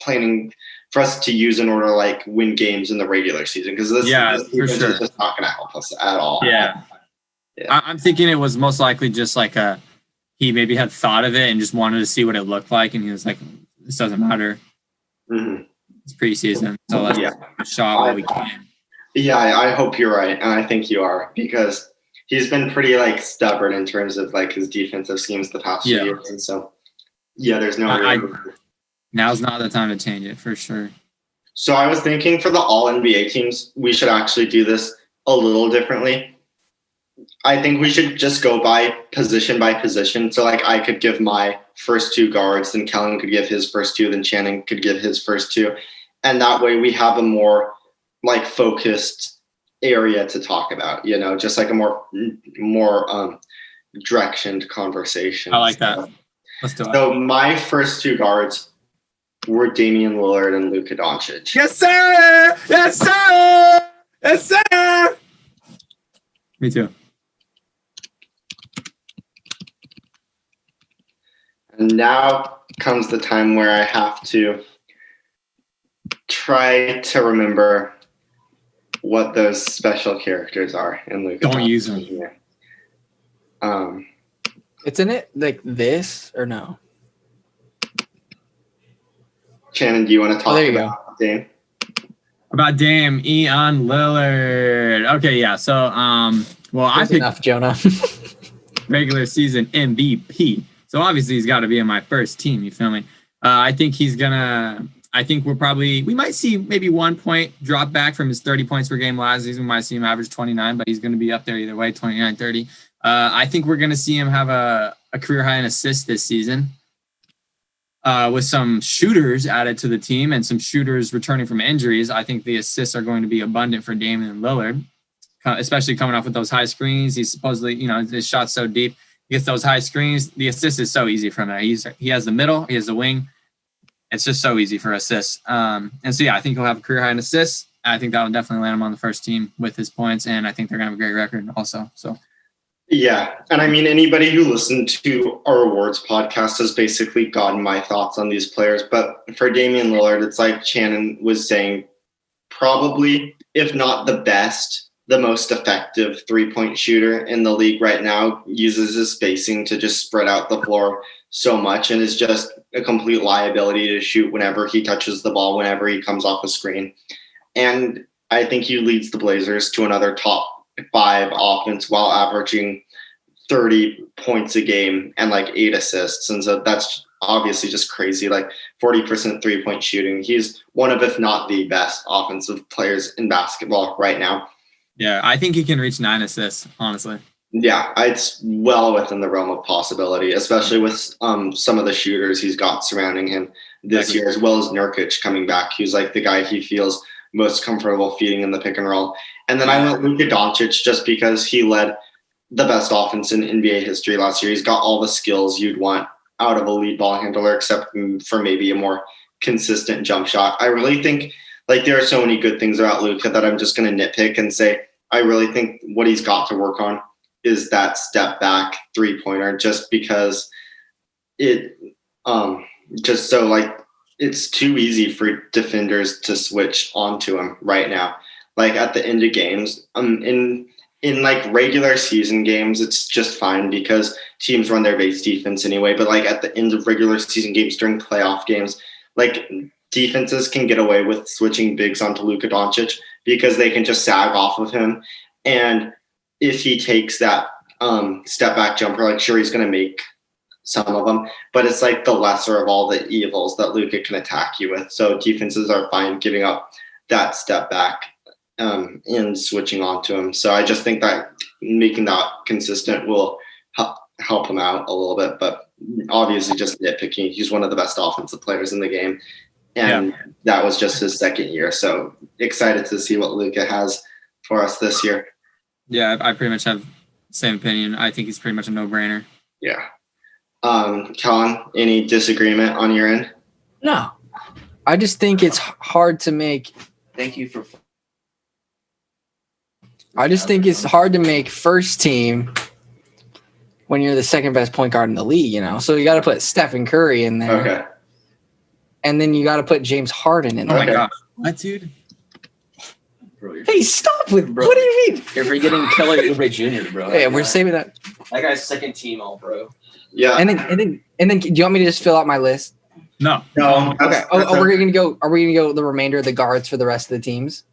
planning for us to use in order to like win games in the regular season, because this for sure is just not going to help us at all. Yeah. I'm thinking it was most likely just like he maybe had thought of it and just wanted to see what it looked like, and he was like, "This doesn't matter. Mm-hmm. It's preseason, so let's shot while we can." Yeah, I hope you're right, and I think you are, because he's been pretty like stubborn in terms of like his defensive schemes the past few years, and so there's no. Now's not the time to change it, for sure. So I was thinking for the all NBA teams, we should actually do this a little differently. I think we should just go by position. So like I could give my first two guards, then Kellan could give his first two, then Channon could give his first two. And that way we have a more like focused area to talk about, just like a more directioned conversation. I like that. Let's do it. So my first two guards were Damian Lillard and Luka Doncic. Yes, sir! Yes, sir! Yes, sir! Me too. And now comes the time where I have to try to remember what those special characters are in Luka. Don't Doncic use them. here. Isn't it like this or no? Channon, do you want to talk there you about Dame? About Dame Lillard. Okay, yeah. So, well, I That's picked enough, Jonah. regular season MVP. So obviously he's got to be in my first team. You feel me? I think we might see maybe 1 point drop back from his 30 points per game last season. We might see him average 29, but he's going to be up there either way, 29, 30. I think we're going to see him have a career high in assists this season. With some shooters added to the team and some shooters returning from injuries, I think the assists are going to be abundant for Damian Lillard, especially coming off with those high screens. He's supposedly, his shot's so deep. He gets those high screens. The assist is so easy from him. He has the middle. He has the wing. It's just so easy for assists. And so, yeah, I think he'll have a career high in assists. I think that'll definitely land him on the first team with his points, and I think they're going to have a great record also. So. Yeah, and I mean, anybody who listened to our awards podcast has basically gotten my thoughts on these players. But for Damian Lillard, it's like Channon was saying, probably, if not the best, the most effective three-point shooter in the league right now, uses his spacing to just spread out the floor so much and is just a complete liability to shoot whenever he touches the ball, whenever he comes off a screen. And I think he leads the Blazers to another top 5 offense while averaging 30 points a game and like 8 assists. And so that's obviously just crazy, like 40% 3-point shooting. He's one of, if not the best offensive players in basketball right now. Yeah, I think he can reach 9 assists, honestly. Yeah, it's well within the realm of possibility, especially with some of the shooters he's got surrounding him this year, as well as Nurkic coming back. He's like the guy he feels most comfortable feeding in the pick and roll. And then I went Luka Doncic just because he led the best offense in NBA history last year. He's got all the skills you'd want out of a lead ball handler, except for maybe a more consistent jump shot. I really think there are so many good things about Luka that I'm just going to nitpick and say I really think what he's got to work on is that step back 3-pointer, just because it just so it's too easy for defenders to switch onto him right now. Like at the end of games, in regular season games, it's just fine because teams run their base defense anyway. But at the end of regular season games during playoff games, defenses can get away with switching bigs onto Luka Doncic because they can just sag off of him. And if he takes that step back jumper, sure, he's going to make some of them, but it's the lesser of all the evils that Luka can attack you with. So defenses are fine giving up that step back and switching onto him. So I just think that making that consistent will help him out a little bit, but obviously just nitpicking. He's one of the best offensive players in the game. And that was just his second year. So excited to see what Luka has for us this year. Yeah, I pretty much have the same opinion. I think he's pretty much a no-brainer. Yeah. Kellan, any disagreement on your end? No. I just think it's hard to make. Thank you for. I just think it's hard to make first team when you're the second best point guard in the league, So you got to put Stephen Curry in there. Okay. And then you got to put James Harden in there. Oh my God. What, dude? Bro, Hey, stop with bro. What do you mean? You're forgetting Kelly Oubre Jr., bro. Hey, we're saving that. That guy's second team all pro. Yeah. And then do you want me to just fill out my list? No. Okay. We're gonna go. Are we gonna go the remainder of the guards for the rest of the teams?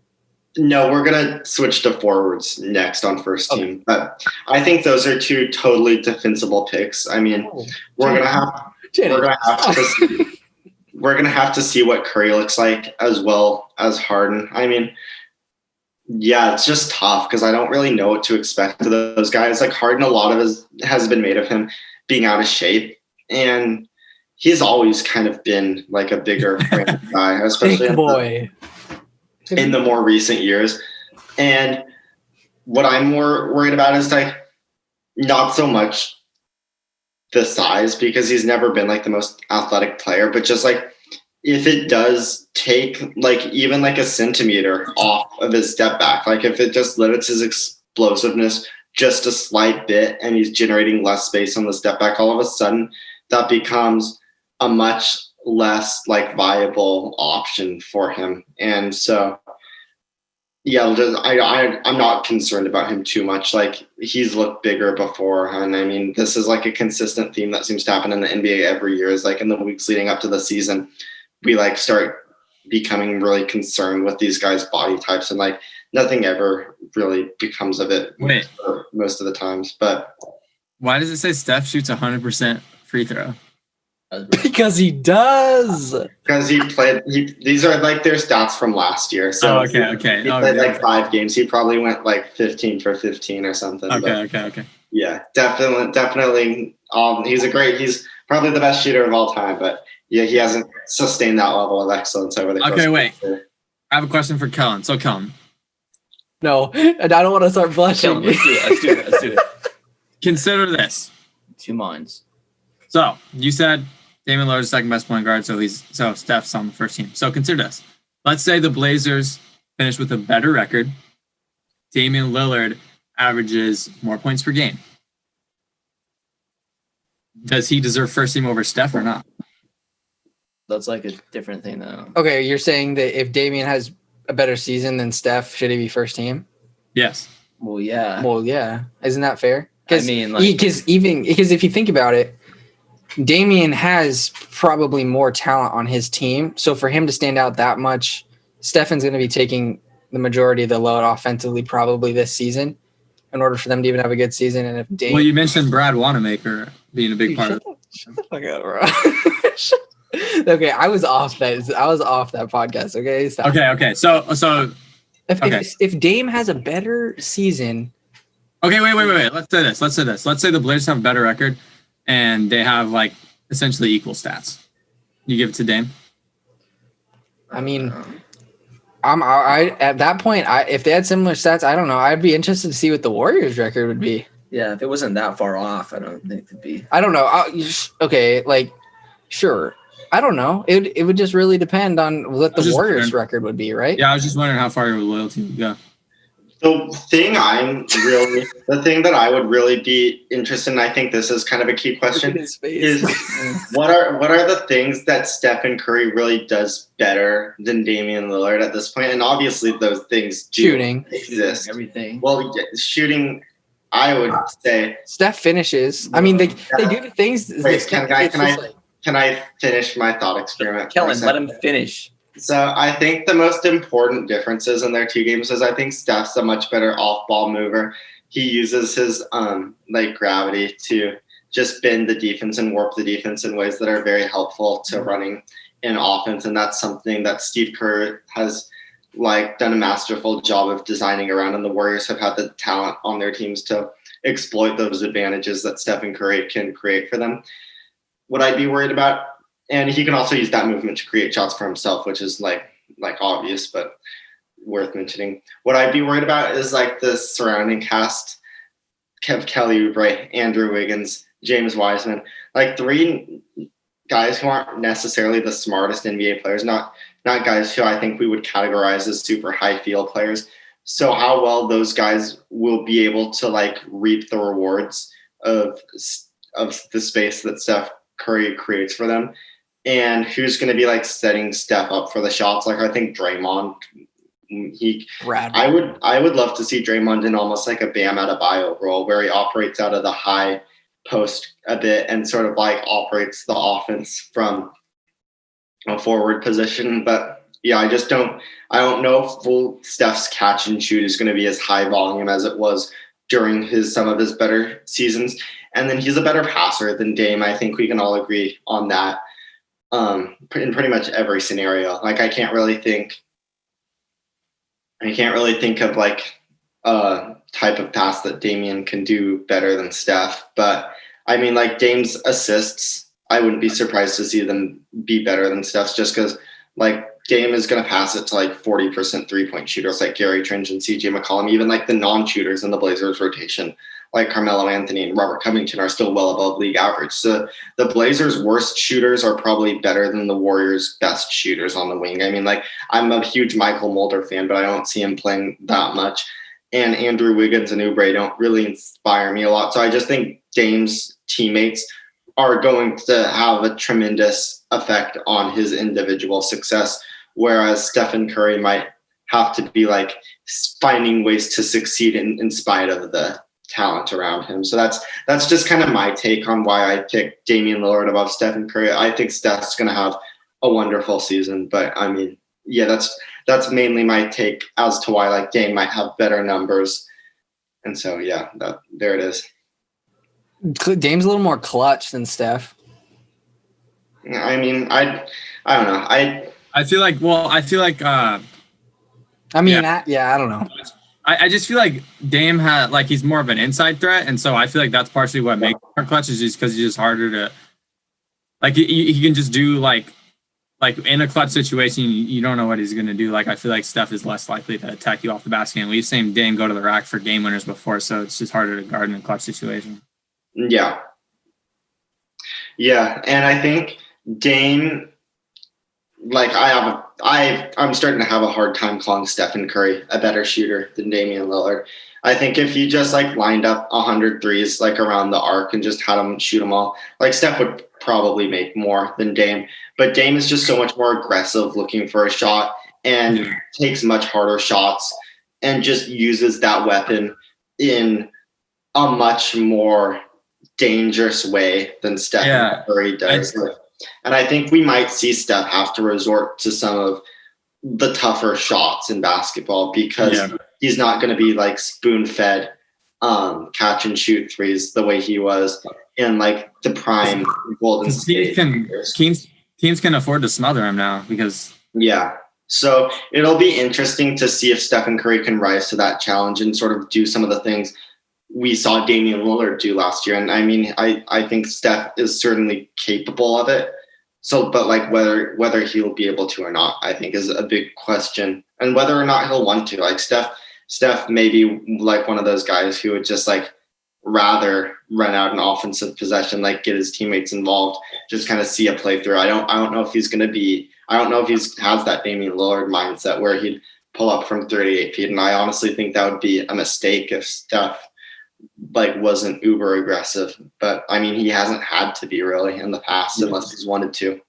No, we're gonna switch to forwards next on first team. But I think those are two totally defensible picks. I mean, we're gonna have to we're going to have to see what Curry looks like as well as Harden. I mean, yeah, it's just tough because I don't really know what to expect of those guys. Like Harden, a lot of his has been made of him being out of shape, and he's always kind of been like a bigger guy, especially Big boy. in the more recent years. And what I'm more worried about is like not so much the size, because he's never been like the most athletic player, but just like if it does take like even like a centimeter off of his step back, like if it just limits his explosiveness just a slight bit and he's generating less space on the step back, all of a sudden that becomes a much less like viable option for him. And so yeah, I'm not concerned about him too much. Like he's looked bigger before, and I mean this is like a consistent theme that seems to happen in the NBA every year. Is like in the weeks leading up to the season, we like start becoming really concerned with these guys' body types, and like nothing ever really becomes of it most of the times. But why does it say Steph shoots 100% free throw? Because he does. Because he played. These are like their stats from last year. So okay. He played like 5 games. He probably went like 15 for 15 or something. Okay. Yeah, definitely. He's probably the best shooter of all time. But yeah, he hasn't sustained that level of excellence over the course. Okay, wait. I have a question for Kellan. So Kellan. No, and I don't want to start blushing. Kellan, let's do it. Consider this. 2 minds. So you said Damian Lillard's second best point guard, so Steph's on the first team. So consider this. Let's say the Blazers finish with a better record. Damian Lillard averages more points per game. Does he deserve first team over Steph or not? That's like a different thing, though. Okay, you're saying that if Damian has a better season than Steph, should he be first team? Yes. Well, yeah. Well, yeah. Isn't that fair? I mean, like, because if you think about it, Damian has probably more talent on his team. So for him to stand out that much, Stefan's going to be taking the majority of the load offensively probably this season in order for them to even have a good season. And if Damian, well, you mentioned Brad Wanamaker being a big part of it. Shut the fuck up, bro. Okay, I was off that podcast. Okay, stop. Okay. So if Dame has a better season. Okay, wait. Let's say this. Let's say the Blazers have a better record and they have like essentially equal stats. You give it to Dame? I mean, I at that point, if they had similar stats, I don't know. I'd be interested to see what the Warriors' record would be. Yeah, if it wasn't that far off, I don't think it'd be. I don't know. Okay, like, sure. I don't know. It would just really depend on what the Warriors' record would be, right? Yeah, I was just wondering how far your loyalty would go. The thing that I would really be interested in, I think this is kind of a key question, is what are the things that Stephen Curry really does better than Damian Lillard at this point? And obviously those things do exist. Everything. Well, shooting, I would say. Steph finishes. I mean, they do the things. Wait, can I finish my thought experiment? Kellan, let him finish. So I think the most important differences in their 2 games is I think Steph's a much better off-ball mover. He uses his gravity to just bend the defense and warp the defense in ways that are very helpful to running in offense, and that's something that Steve Kerr has done a masterful job of designing around, and the Warriors have had the talent on their teams to exploit those advantages that Stephen Curry can create for them. What I'd be worried about, and he can also use that movement to create shots for himself, which is like obvious, but worth mentioning. What I'd be worried about is the surrounding cast: Kelly Oubre, Andrew Wiggins, James Wiseman, 3 guys who aren't necessarily the smartest NBA players, not guys who I think we would categorize as super high field players. So how well those guys will be able to reap the rewards of the space that Steph Curry creates for them, and who's going to be setting Steph up for the shots. I think Draymond, I would love to see Draymond in almost a Bam Adebayo role where he operates out of the high post a bit and sort of operates the offense from a forward position. But yeah, I don't know if Steph's catch and shoot is going to be as high volume as it was during some of his better seasons. And then he's a better passer than Dame. I think we can all agree on that. in pretty much every scenario. Like I can't really think of like a type of pass that Damian can do better than Steph. But I mean, like Dame's assists, I wouldn't be surprised to see them be better than Steph's, just because like Dame is going to pass it to like 40% 3-point shooters like Gary Trent and CJ McCollum, even like the non-shooters in the Blazers rotation, like Carmelo Anthony and Robert Covington, are still well above league average. So the Blazers' worst shooters are probably better than the Warriors' best shooters on the wing. I mean, like I'm a huge Michael Mulder fan, but I don't see him playing that much. And Andrew Wiggins and Oubre don't really inspire me a lot. So I just think Dame's teammates are going to have a tremendous effect on his individual success, whereas Stephen Curry might have to be like finding ways to succeed in spite of the talent around him. So that's just kind of my take on why I picked Damian Lillard above Stephen Curry. I think Steph's going to have a wonderful season, but I mean, yeah, that's mainly my take as to why like Dame might have better numbers. And so, yeah, there it is. Dame's a little more clutch than Steph. I mean, I don't know. I feel like I don't know. I just feel like Dame had like he's more of an inside threat, and so I feel like that's partially what makes him clutch, is just because he's just harder to like he can just do like in a clutch situation you don't know what he's gonna do. Like I feel like Steph is less likely to attack you off the basket, and we've seen Dame go to the rack for game winners before, so it's just harder to guard in a clutch situation. Yeah, and I think Dame, like I'm starting to have a hard time calling Stephen Curry a better shooter than Damian Lillard. I think if you just like lined up 100 threes like around the arc and just had him shoot them all, like Steph would probably make more than Dame. But Dame is just so much more aggressive looking for a shot and takes much harder shots and just uses that weapon in a much more dangerous way than Stephen Curry does. And I think we might see Steph have to resort to some of the tougher shots in basketball because he's not going to be like spoon-fed catch and shoot threes the way he was in like the prime Golden State. Teams can afford to smother him now because so it'll be interesting to see if Stephen Curry can rise to that challenge and sort of do some of the things we saw Damian Lillard do last year. And I mean, I think Steph is certainly capable of it. So, but like whether he'll be able to or not, I think is a big question, and whether or not he'll want to. Like Steph may be like one of those guys who would just like rather run out an offensive possession, like get his teammates involved, just kind of see a play through. I don't know if he's going to be. I don't know if he has that Damian Lillard mindset where he'd pull up from 38 feet. And I honestly think that would be a mistake if Steph like wasn't uber aggressive. But I mean, he hasn't had to be really in the past unless he's wanted to.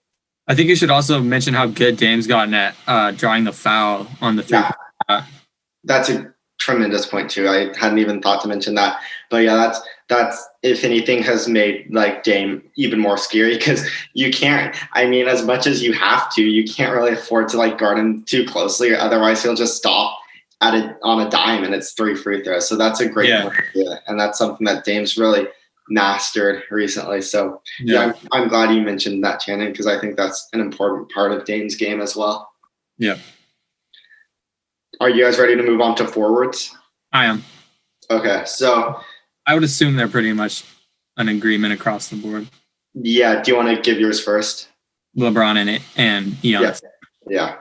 I think you should also mention how good Dame's gotten at drawing the foul on the three. That's a tremendous point too. I hadn't even thought to mention that. But yeah, that's if anything has made like Dame even more scary, because you can't, I mean, as much as you have to, you can't really afford to like guard him too closely, or otherwise he'll just stop on a dime and it's 3 free throws. So that's a great point. Yeah. And that's something that Dame's really mastered recently. So I'm glad you mentioned that, Channon, because I think that's an important part of Dame's game as well. Yeah. Are you guys ready to move on to forwards? I am. Okay. So I would assume they're pretty much an agreement across the board. Yeah. Do you want to give yours first? LeBron and Giannis. Yeah.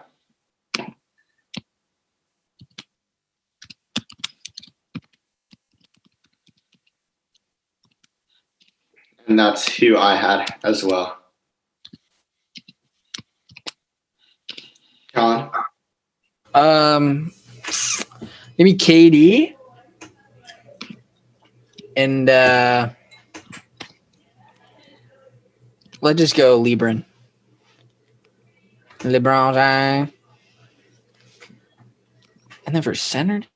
And that's who I had as well. Colin? Maybe KD. And let's just go LeBron James. And then for centered,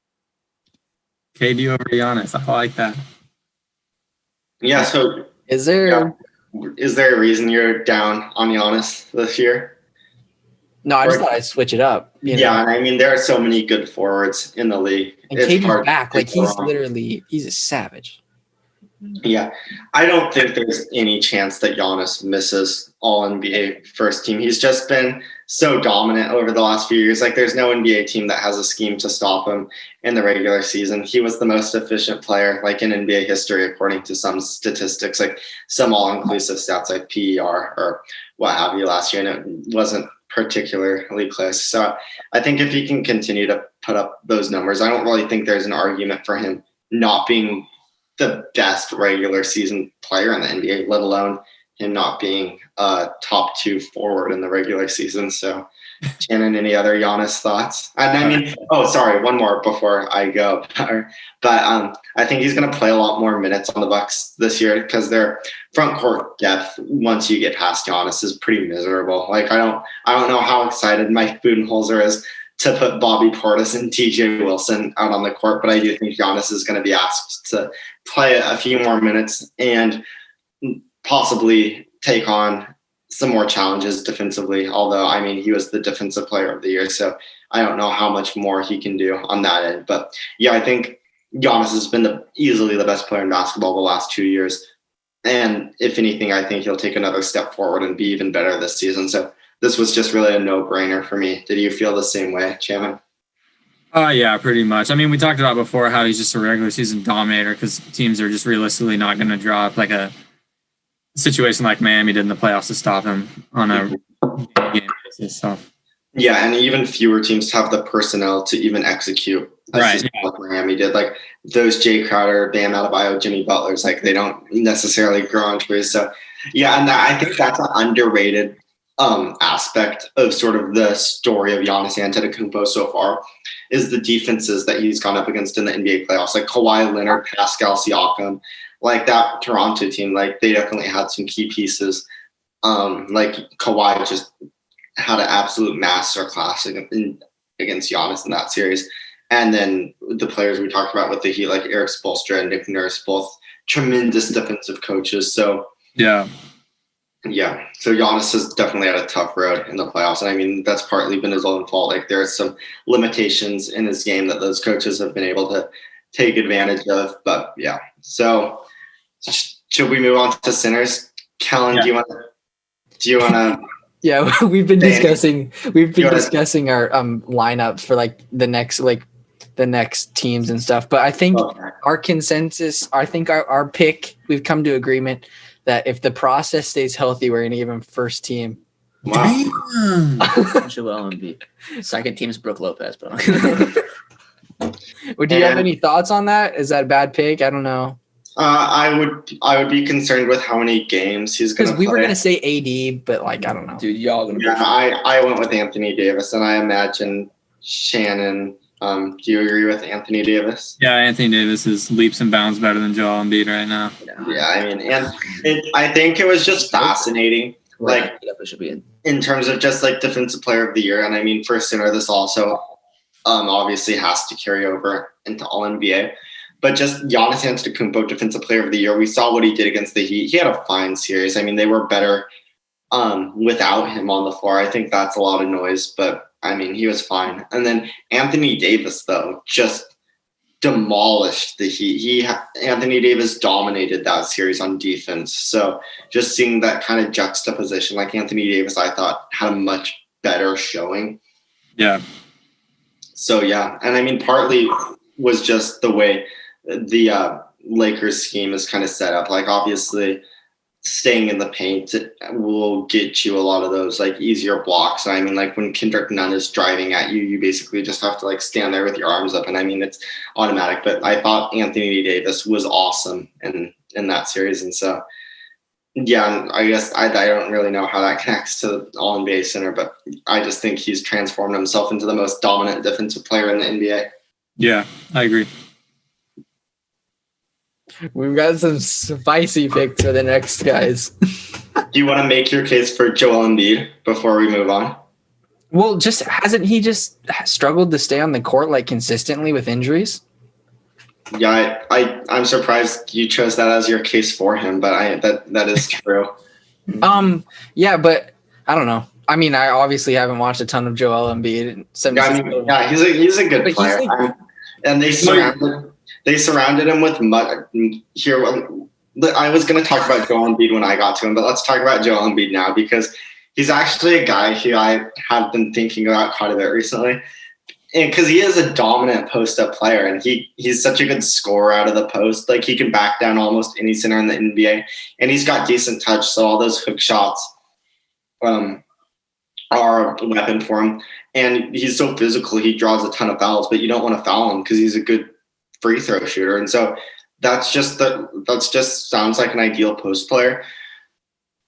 KD over Giannis. I like that. Yeah. So is there a reason you're down on Giannis this year? No, I just thought I'd switch it up. You know? I mean, there are so many good forwards in the league. And KD's back. Like, he's a savage. Yeah, I don't think there's any chance that Giannis misses all NBA first team. He's just been so dominant over the last few years. Like, there's no NBA team that has a scheme to stop him in the regular season. He was the most efficient player, like, in NBA history, according to some statistics, like some all-inclusive stats like PER or what have you last year, and it wasn't particularly close. So I think if he can continue to put up those numbers, I don't really think there's an argument for him not being the best regular season player in the NBA, let alone him not being a top 2 forward in the regular season. So, Channon, any other Giannis thoughts? And I mean, sorry, one more before I go. But I think he's going to play a lot more minutes on the Bucks this year because their front court depth, once you get past Giannis, is pretty miserable. Like, I don't know how excited Mike Budenholzer is to put Bobby Portis and TJ Wilson out on the court, but I do think Giannis is going to be asked to play a few more minutes and possibly take on some more challenges defensively. Although, I mean, he was the defensive player of the year, so I don't know how much more he can do on that end. But yeah, I think Giannis has been easily the best player in basketball the last 2 years. And if anything, I think he'll take another step forward and be even better this season. So this was just really a no-brainer for me. Did you feel the same way, Channon? Yeah, pretty much. I mean, we talked about before how he's just a regular season dominator because teams are just realistically not going to drop like a situation like Miami did in the playoffs to stop him on a game basis. So. Yeah, and even fewer teams have the personnel to even execute right, like Miami did. Like those Jay Crowder, Bam Adebayo, Jimmy Butlers, like they don't necessarily grow on trees. So yeah, and I think that's an underrated aspect of sort of the story of Giannis Antetokounmpo so far is the defenses that he's gone up against in the NBA playoffs, like Kawhi Leonard, Pascal Siakam, like that Toronto team. Like they definitely had some key pieces. Like Kawhi just had an absolute masterclass against Giannis in that series. And then the players we talked about with the Heat, like Eric Spoelstra and Nick Nurse, both tremendous defensive coaches. So yeah, so Giannis has definitely had a tough road in the playoffs. And I mean, that's partly been his own fault. Like there are some limitations in his game that those coaches have been able to take advantage of. But yeah, so should we move on to centers? Kellan, do you want to? Yeah, we've been discussing our lineup for like the next teams and stuff. But I think our consensus, I think our pick, we've come to agreement that if the process stays healthy, we're going to give him first team. Wow. Joel Embiid. Second team's Brook Lopez, bro. Do you have any thoughts on that? Is that a bad pick? I don't know. I would be concerned with how many games he's going to play. Because we were going to say AD, but like, I don't know. Dude, y'all going to be I went with Anthony Davis, and I imagine Shannon. Do you agree with Anthony Davis? Yeah, Anthony Davis is leaps and bounds better than Joel Embiid right now. Yeah, I mean, and I think it was just fascinating. Like, in terms of just like defensive player of the year, and I mean, for center, this also obviously has to carry over into All NBA. But just Giannis Antetokounmpo, defensive player of the year, we saw what he did against the Heat. He had a fine series. I mean, they were better without him on the floor. I think that's a lot of noise, but I mean, he was fine. And then Anthony Davis, though, just demolished the Heat. Anthony Davis dominated that series on defense. So just seeing that kind of juxtaposition, like Anthony Davis, I thought had a much better showing. Yeah. So, yeah. And I mean, partly was just the way the Lakers scheme is kind of set up. Like, obviously, staying in the paint will get you a lot of those like easier blocks. I mean, like when Kendrick Nunn is driving at you, you basically just have to like stand there with your arms up. And I mean, it's automatic, but I thought Anthony Davis was awesome in that series. And so, yeah, I guess I don't really know how that connects to All NBA center, but I just think he's transformed himself into the most dominant defensive player in the NBA. Yeah, I agree. We've got some spicy picks for the next guys. Do you want to make your case for Joel Embiid before we move on? Well, hasn't he just struggled to stay on the court like consistently with injuries? Yeah, I'm surprised you chose that as your case for him, but that is true. Yeah, but I don't know. I mean, I obviously haven't watched a ton of Joel Embiid. He's a good player. And they surrounded him with mud. Here, I was going to talk about Joel Embiid when I got to him, but let's talk about Joel Embiid now because he's actually a guy who I have been thinking about quite a bit recently. And because he is a dominant post-up player, and he's such a good scorer out of the post. Like, he can back down almost any center in the NBA, and he's got decent touch, so all those hook shots are a weapon for him. And he's so physical, he draws a ton of fouls, but you don't want to foul him because he's a good free throw shooter. And so that's just sounds like an ideal post player.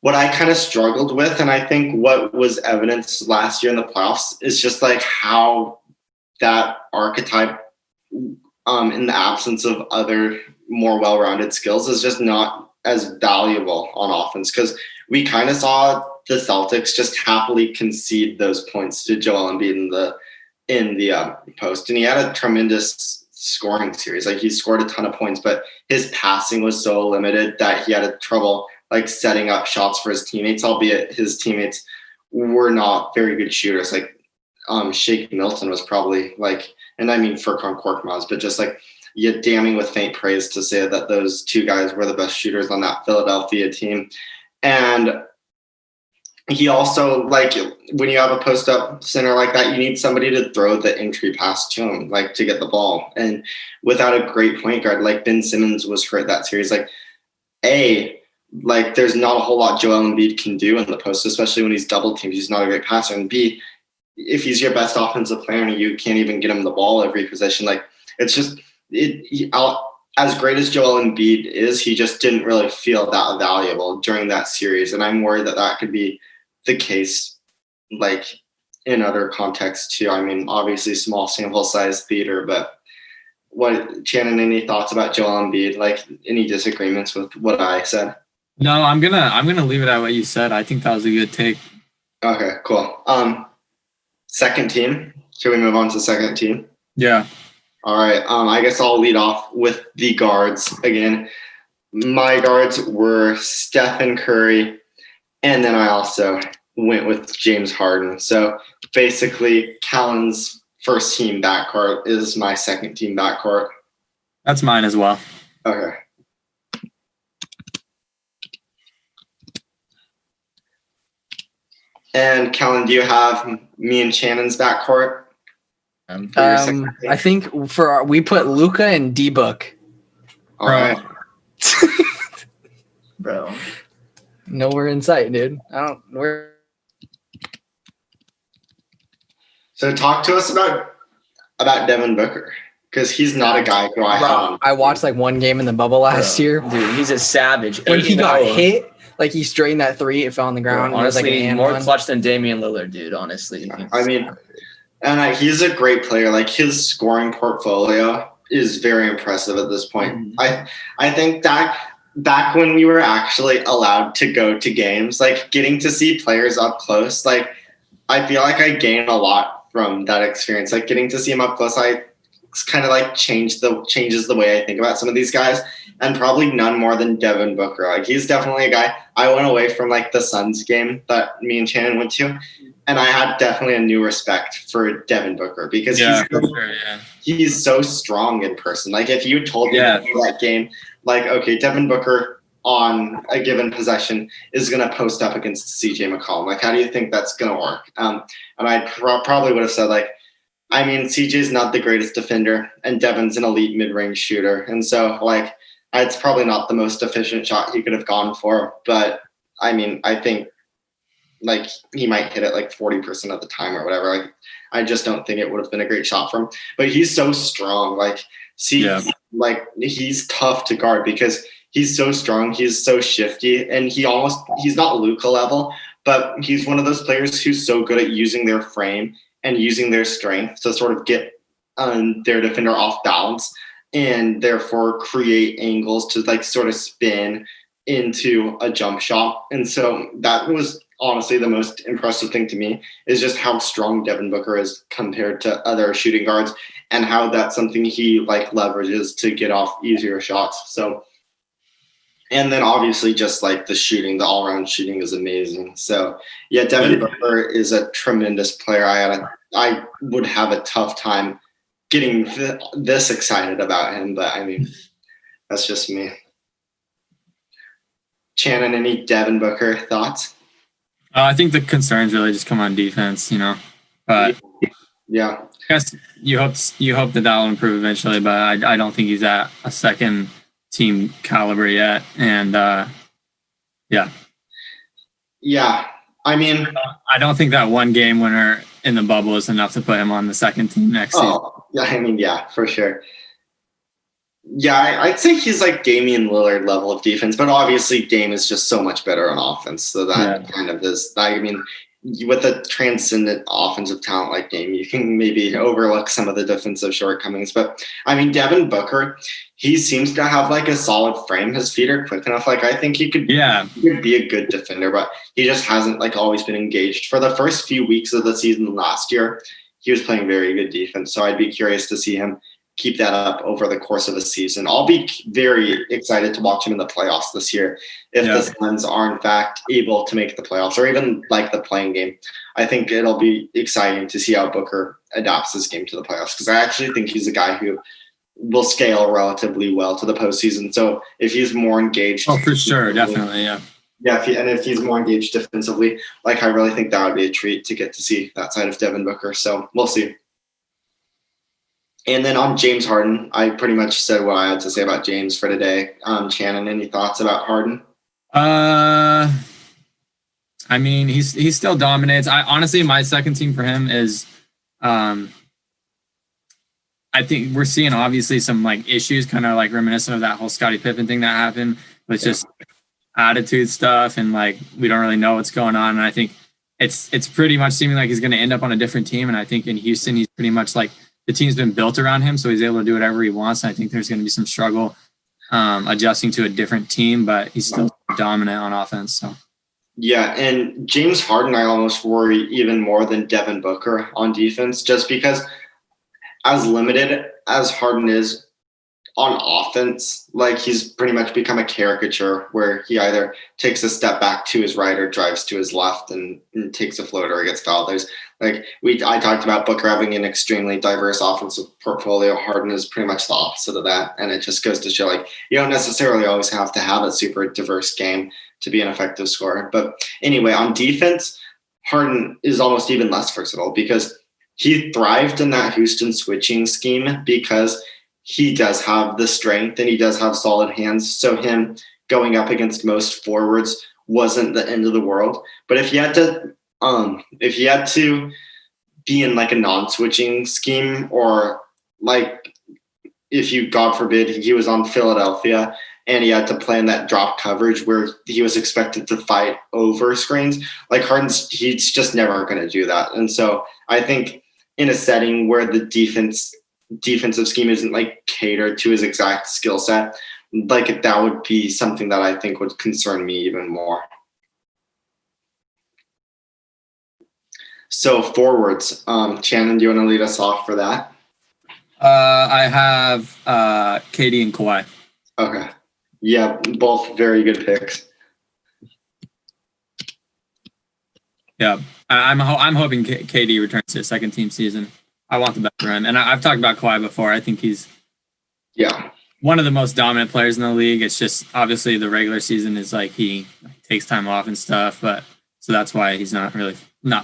What I kind of struggled with, and I think what was evidenced last year in the playoffs, is just like how that archetype, in the absence of other more well-rounded skills, is just not as valuable on offense. Because we kind of saw the Celtics just happily concede those points to Joel Embiid in the post, and he had a tremendous scoring series. Like, he scored a ton of points, but his passing was so limited that he had trouble like setting up shots for his teammates, albeit his teammates were not very good shooters. Like, Shake Milton was probably like, and I mean Furkan Korkmaz, but just like, you're damning with faint praise to say that those two guys were the best shooters on that Philadelphia team. And he also, like, when you have a post-up center like that, you need somebody to throw the entry pass to him, like, to get the ball. And without a great point guard, like Ben Simmons was hurt that series, like, there's not a whole lot Joel Embiid can do in the post, especially when he's double teamed. He's not a great passer. And B, if he's your best offensive player and you can't even get him the ball every possession, like, it's just as great as Joel Embiid is, he just didn't really feel that valuable during that series. And I'm worried that could be the case, like, in other contexts too. I mean, obviously small sample size theater, but Channon, any thoughts about Joel Embiid? Like, any disagreements with what I said? No, I'm gonna leave it at what you said. I think that was a good take. Okay, cool. Second team. Should we move on to second team? Yeah. All right. I guess I'll lead off with the guards again. My guards were Stephen Curry, and then I also went with James Harden. So basically, Kellan's first team backcourt is my second team backcourt. That's mine as well. Okay. And Kellan, do you have me and Channon's backcourt? I think we put Luka and D-Book. All right. Bro. Nowhere in sight, dude. So talk to us about Devin Booker, because he's not a guy who I watched like one game in the bubble last year. Dude, he's a savage. When he got hit, like, he strained that three, it fell on the ground. Bro, honestly, and it was like more clutch than Damian Lillard, dude, honestly. I mean, and he's a great player. Like, his scoring portfolio is very impressive at this point. Mm-hmm. I think that back when we were actually allowed to go to games, like, getting to see players up close, like, I feel like I gained a lot from that experience. Like, getting to see him up close, it's kind of like changes the way I think about some of these guys, and probably none more than Devin Booker. Like, he's definitely a guy. I went away from like the Suns game that me and Channon went to, and I had definitely a new respect for Devin Booker because he's so strong in person. Like, if you told me that game, like, okay, Devin Booker on a given possession is going to post up against CJ McCollum, like, how do you think that's going to work? And I probably would have said, like, I mean, CJ's not the greatest defender, and Devin's an elite mid-range shooter. And so, like, it's probably not the most efficient shot he could have gone for. But, I mean, I think, like, he might hit it, like, 40% of the time or whatever. Like, I just don't think it would have been a great shot for him. But he's so strong. Like, like, he's tough to guard because he's so strong. He's so shifty. And he's not Luka level, but he's one of those players who's so good at using their frame and using their strength to sort of get their defender off balance and therefore create angles to, like, sort of spin into a jump shot. And so that was honestly the most impressive thing to me, is just how strong Devin Booker is compared to other shooting guards and how that's something he, like, leverages to get off easier shots. So, and then obviously just like the shooting, the all-around shooting is amazing. So yeah, Devin Booker is a tremendous player. I would have a tough time getting this excited about him, but I mean, that's just me. Channon, any Devin Booker thoughts? I think the concerns really just come on defense, but Yeah. I guess you hope that will improve eventually, but I don't think he's at a second team caliber yet. And yeah. I mean, I don't think that one game winner in the bubble is enough to put him on the second team next season. Yeah, I mean, yeah, for sure. Yeah, I'd say he's like Damian Lillard level of defense, but obviously Dame is just so much better on offense. So that kind of is, I mean, with a transcendent offensive talent like Dame, you can maybe overlook some of the defensive shortcomings. But I mean, Devin Booker, he seems to have like a solid frame. His feet are quick enough. Like I think he could be a good defender, but he just hasn't like always been engaged. For the first few weeks of the season last year, he was playing very good defense. So I'd be curious to see him keep that up over the course of a season. I'll be very excited to watch him in the playoffs this year if the Suns are in fact able to make the playoffs or even like the playing game. I think it'll be exciting to see how Booker adapts his game to the playoffs because I actually think he's a guy who will scale relatively well to the postseason. So if he's more engaged, for sure, definitely, yeah. Yeah, if he's more engaged defensively, like I really think that would be a treat to get to see that side of Devin Booker. So we'll see. And then on James Harden, I pretty much said what I had to say about James for today. Channon, any thoughts about Harden? I mean, he still dominates. I honestly, my second team for him is, I think we're seeing obviously some like issues, kind of like reminiscent of that whole Scottie Pippen thing that happened with just attitude stuff, and like we don't really know what's going on. And I think it's pretty much seeming like he's going to end up on a different team. And I think in Houston, he's pretty much like, the team's been built around him, so he's able to do whatever he wants. And I think there's going to be some struggle adjusting to a different team, but he's still dominant on offense. So. Yeah, and James Harden, I almost worry even more than Devin Booker on defense, just because as limited as Harden is on offense, like he's pretty much become a caricature where he either takes a step back to his right or drives to his left and takes a floater or gets fouled. There's like I talked about Booker having an extremely diverse offensive portfolio. Harden is pretty much the opposite of that. And it just goes to show like you don't necessarily always have to have a super diverse game to be an effective scorer. But anyway, on defense, Harden is almost even less versatile because he thrived in that Houston switching scheme because he does have the strength and he does have solid hands. So him going up against most forwards wasn't the end of the world. But if he had to be in like a non-switching scheme, or like if you, God forbid, he was on Philadelphia and he had to play in that drop coverage where he was expected to fight over screens, like he's just never going to do that. And so I think in a setting where the defensive scheme isn't like catered to his exact skill set, like that would be something that I think would concern me even more. So forwards, Channon, do you want to lead us off for that? I have KD and Kawhi. Okay. Yeah, both very good picks. Yeah, I'm hoping KD returns to his second team season. I want the best for him. And I've talked about Kawhi before. I think he's one of the most dominant players in the league. It's just obviously the regular season is like he takes time off and stuff, but so that's why he's not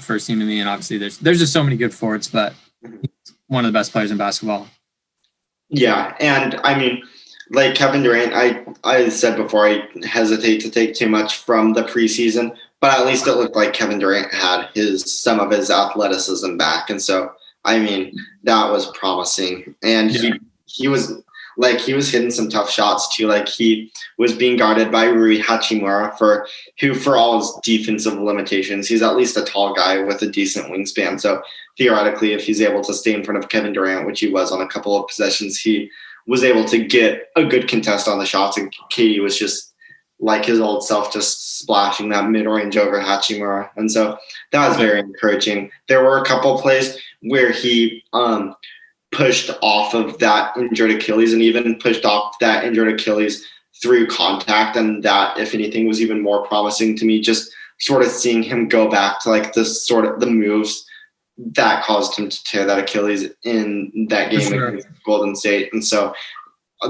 first team to me. And obviously there's just so many good forwards, but he's one of the best players in basketball. Yeah, and I mean, like Kevin Durant, I said before, I hesitate to take too much from the preseason, but at least it looked like Kevin Durant had some of his athleticism back, and so I mean that was promising. And he was hitting some tough shots too. Like he was being guarded by Rui Hachimura, for all his defensive limitations, he's at least a tall guy with a decent wingspan. So theoretically, if he's able to stay in front of Kevin Durant, which he was on a couple of possessions, he was able to get a good contest on the shots. And KD was just like his old self, just splashing that mid-range over Hachimura. And so that was very encouraging. There were a couple of plays where he pushed off of that injured Achilles and even pushed off that injured Achilles through contact. And that, if anything, was even more promising to me, just sort of seeing him go back to like the moves that caused him to tear that Achilles in that game against Golden State. And so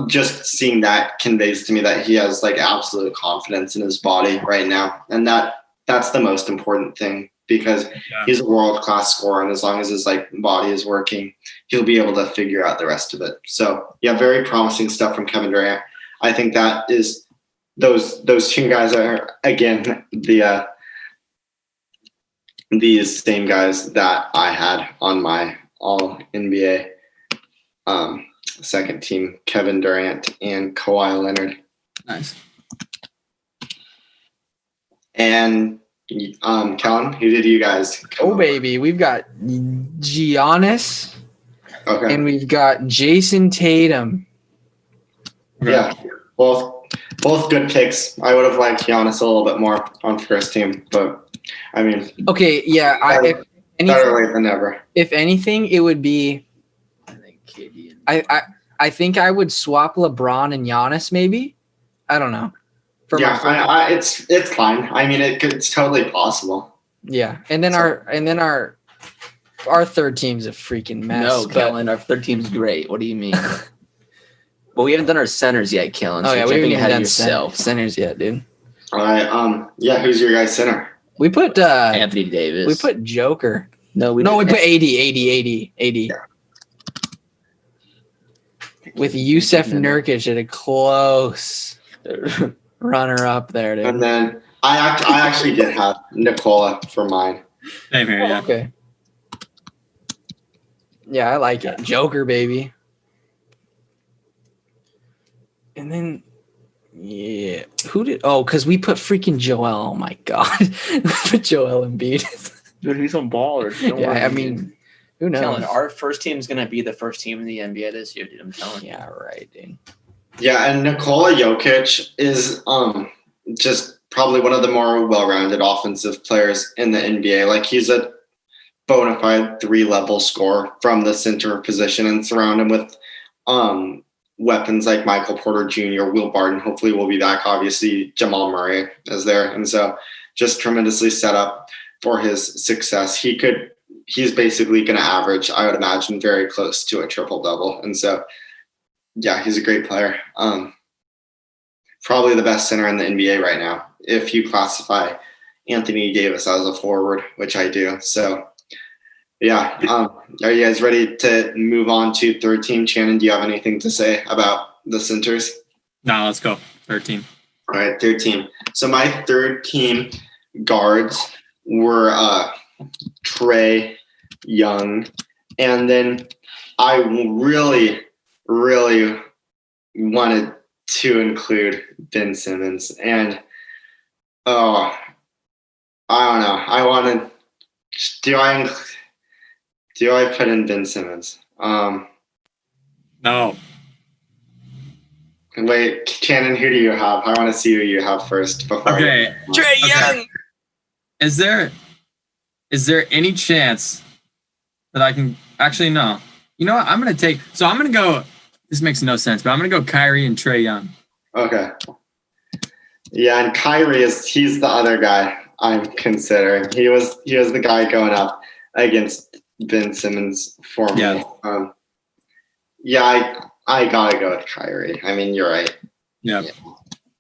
just seeing that conveys to me that he has like absolute confidence in his body right now, and that's the most important thing, because he's a world-class scorer, and as long as his like body is working, he'll be able to figure out the rest of it. So yeah, very promising stuff from Kevin Durant. I think that is those two guys are again these same guys that I had on my all NBA second team, Kevin Durant and Kawhi Leonard. Nice. And Kellan, who did you guys? Oh baby, we've got Giannis, Okay. and we've got Jason Tatum. Yeah, both good picks. I would have liked Giannis a little bit more on first team, but I mean, Okay, yeah. better late than never. If anything, it would be. I think KD and I think I would swap LeBron and Giannis. Maybe. I don't know. Yeah, it's fine. I mean, it's totally possible. Yeah, and then our third team's a freaking mess. no, but- Kellan, our third team's great. What do you mean? Well, we haven't done our centers yet, Kellan. So Oh yeah, you're we haven't jumping even ahead of done yourself. centers yet, dude. All right. Yeah. Who's your guys' center? We put Anthony Davis. we put Joker. we We put 80. With Yusef Nurkic at a close runner up there, dude. And then I actually did have Nikola for mine. Same here, yeah. Okay. Yeah, I like it. Joker, baby. And then, yeah, who did? Oh, because we put freaking Joel. Oh my god, we put Joel Embiid. Dude, he's on ballers. Don't Yeah, worry, I dude. mean, who knows? Kellan, our first team is going to be the first team in the NBA this year, dude. I'm telling you. Yeah, right, dude. Yeah, and Nikola Jokic is just probably one of the more well-rounded offensive players in the NBA. Like, he's a bona fide 3-level scorer from the center position, and surround him with weapons like Michael Porter Jr., Will Barton. Hopefully will be back. Obviously, Jamal Murray is there. And so just tremendously set up for his success. He's basically going to average, I would imagine, very close to a triple-double. And so, yeah, he's a great player. Probably the best center in the NBA right now, if you classify Anthony Davis as a forward, which I do. So, yeah. Are you guys ready to move on to third team? Channon, do you have anything to say about the centers? No, let's go. 13. All right, third team. So my third team guards were Trae Young, and then I really, really wanted to include Ben Simmons, and I don't know. Do I put in Ben Simmons? No. Wait, Channon, who do you have? I want to see who you have first. Before Okay. Trae Young. Is there any chance that I can actually no? You know what? I'm gonna go. This makes no sense, but I'm gonna go Kyrie and Trae Young. Okay. Yeah, and Kyrie he's the other guy I'm considering. He was the guy going up against Ben Simmons for me. Yeah. I gotta go with Kyrie. I mean, you're right. Yeah.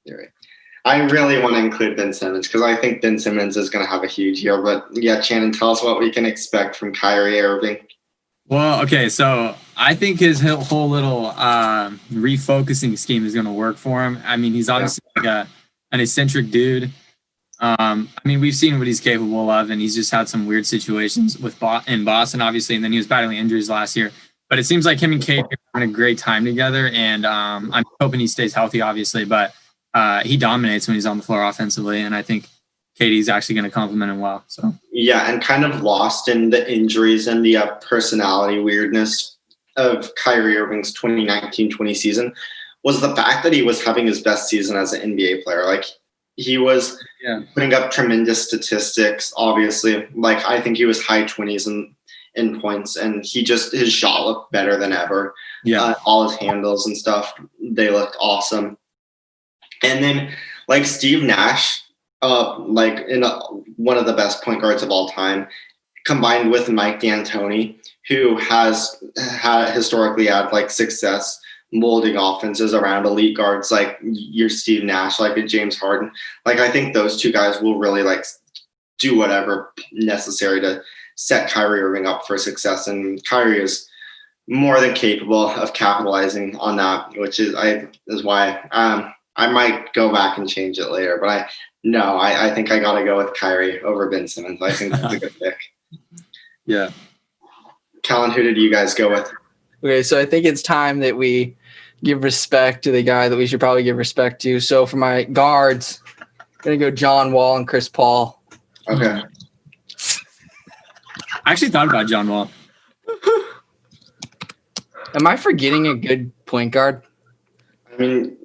You're right. I really want to include Ben Simmons because I think Ben Simmons is going to have a huge year. But yeah, Channon, tell us what we can expect from Kyrie Irving. Well, okay, so I think his whole little refocusing scheme is going to work for him. I mean, he's obviously like an eccentric dude. I mean, we've seen what he's capable of, and he's just had some weird situations in Boston, obviously, and then he was battling injuries last year. But it seems like him and Kate are having a great time together, and I'm hoping he stays healthy, obviously. But he dominates when he's on the floor offensively, and I think Katie's actually going to compliment him well. So yeah, and kind of lost in the injuries and the personality weirdness of Kyrie Irving's 2019-20 season was the fact that he was having his best season as an NBA player. Like, he was putting up tremendous statistics, obviously. Like, I think he was high 20s in points, and his shot looked better than ever. yeah, All his handles and stuff, they looked awesome. And then, like, Steve Nash, one of the best point guards of all time, combined with Mike D'Antoni, who has historically had like success molding offenses around elite guards like your Steve Nash, like a James Harden. Like I think those two guys will really like do whatever necessary to set Kyrie Irving up for success, and Kyrie is more than capable of capitalizing on that, which is why I might go back and change it later. But I think I gotta go with Kyrie over Ben Simmons. I think that's a good pick. Yeah. Kellan, who did you guys go with? Okay, so I think it's time that we give respect to the guy that we should probably give respect to. So for my guards, I'm gonna go John Wall and Chris Paul. Okay. I actually thought about John Wall. Am I forgetting a good point guard? I mean,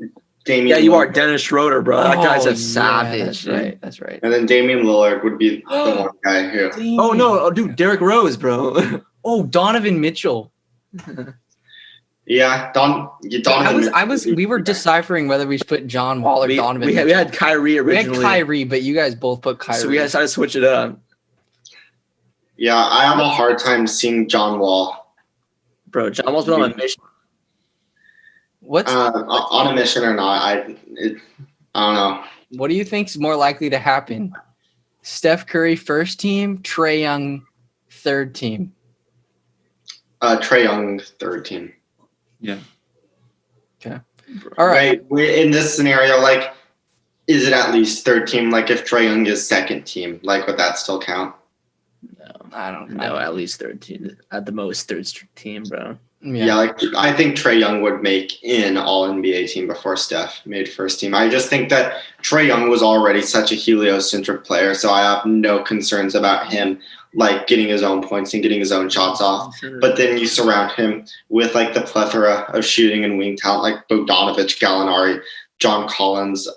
Damian. Yeah, you are Lillard. Dennis Schroeder, bro. That guy's Oh, a savage. That's right. That's right. And then Damian Lillard would be the one guy who. Oh no, dude, Derrick Rose, bro. Oh, Donovan Mitchell. Yeah, We were deciphering whether we should put John Wall or Donovan. We Mitchell. had Kyrie We had originally. Kyrie, but you guys both put Kyrie. So we decided to switch it up. Yeah, I have a hard time seeing John Wall Bro, John Wall's been on a mission. What's on a mission or not. I don't know. what do you think's more likely to happen? Steph Curry first team, Trae Young third team. Trae Young third team. Yeah. All right. We're in this scenario, like, is it at least third team? Like, if Trae Young is second team, like, would that still count? I don't No, know. at least third team. At the most, third team, bro. Yeah, like I think Trae Young would make an All NBA team before Steph made first team. I just think that Trae Young was already such a heliocentric player, so I have no concerns about him like getting his own points and getting his own shots off. But then you surround him with like the plethora of shooting and wing talent, like Bogdanovich, Gallinari, John Collins.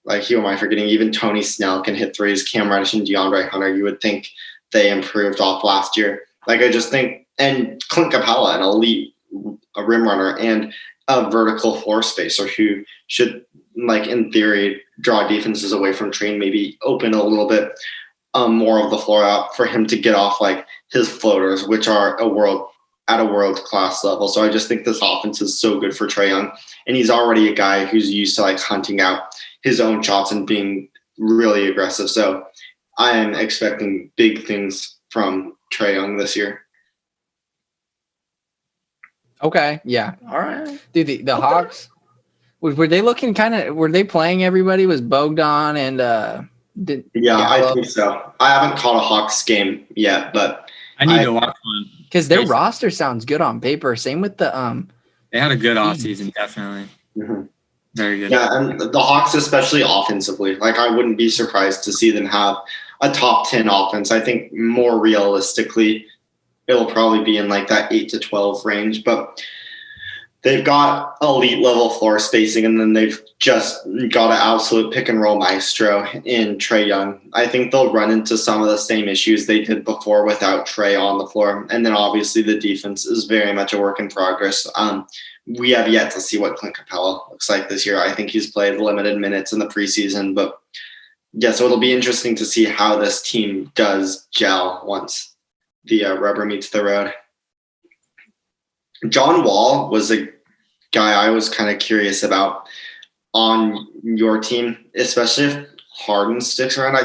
Like who am I forgetting? Even Tony Snell can hit threes. Cam Reddish and DeAndre Hunter. You would think they improved off last year. Like I just think. And Clint Capella, an elite rim runner and a vertical floor spacer who should, like in theory, draw defenses away from Trae and maybe open a little bit more of the floor out for him to get off like his floaters, which are at a world class level. So I just think this offense is so good for Trae Young, and he's already a guy who's used to like hunting out his own shots and being really aggressive. So I am expecting big things from Trae Young this year. Okay, yeah. All right. Dude, the Hawks, were they looking were they playing everybody? Was Bogdan and I think so. I haven't caught a Hawks game yet, but I need to watch one. Because their roster sounds good on paper. Same with the They had a good offseason, definitely. mm-hmm. Very good. Yeah, and the Hawks, especially offensively, like I wouldn't be surprised to see them have a top 10 offense. I think more realistically, it'll probably be in like that 8 to 12 range, but they've got elite level floor spacing, and then they've just got an absolute pick and roll maestro in Trae Young. I think they'll run into some of the same issues they did before without Trae on the floor. And then obviously the defense is very much a work in progress. We have yet to see what Clint Capella looks like this year. I think he's played limited minutes in the preseason, but yeah, so it'll be interesting to see how this team does gel once the rubber meets the road. John Wall was a guy I was kind of curious about on your team, especially if Harden sticks around.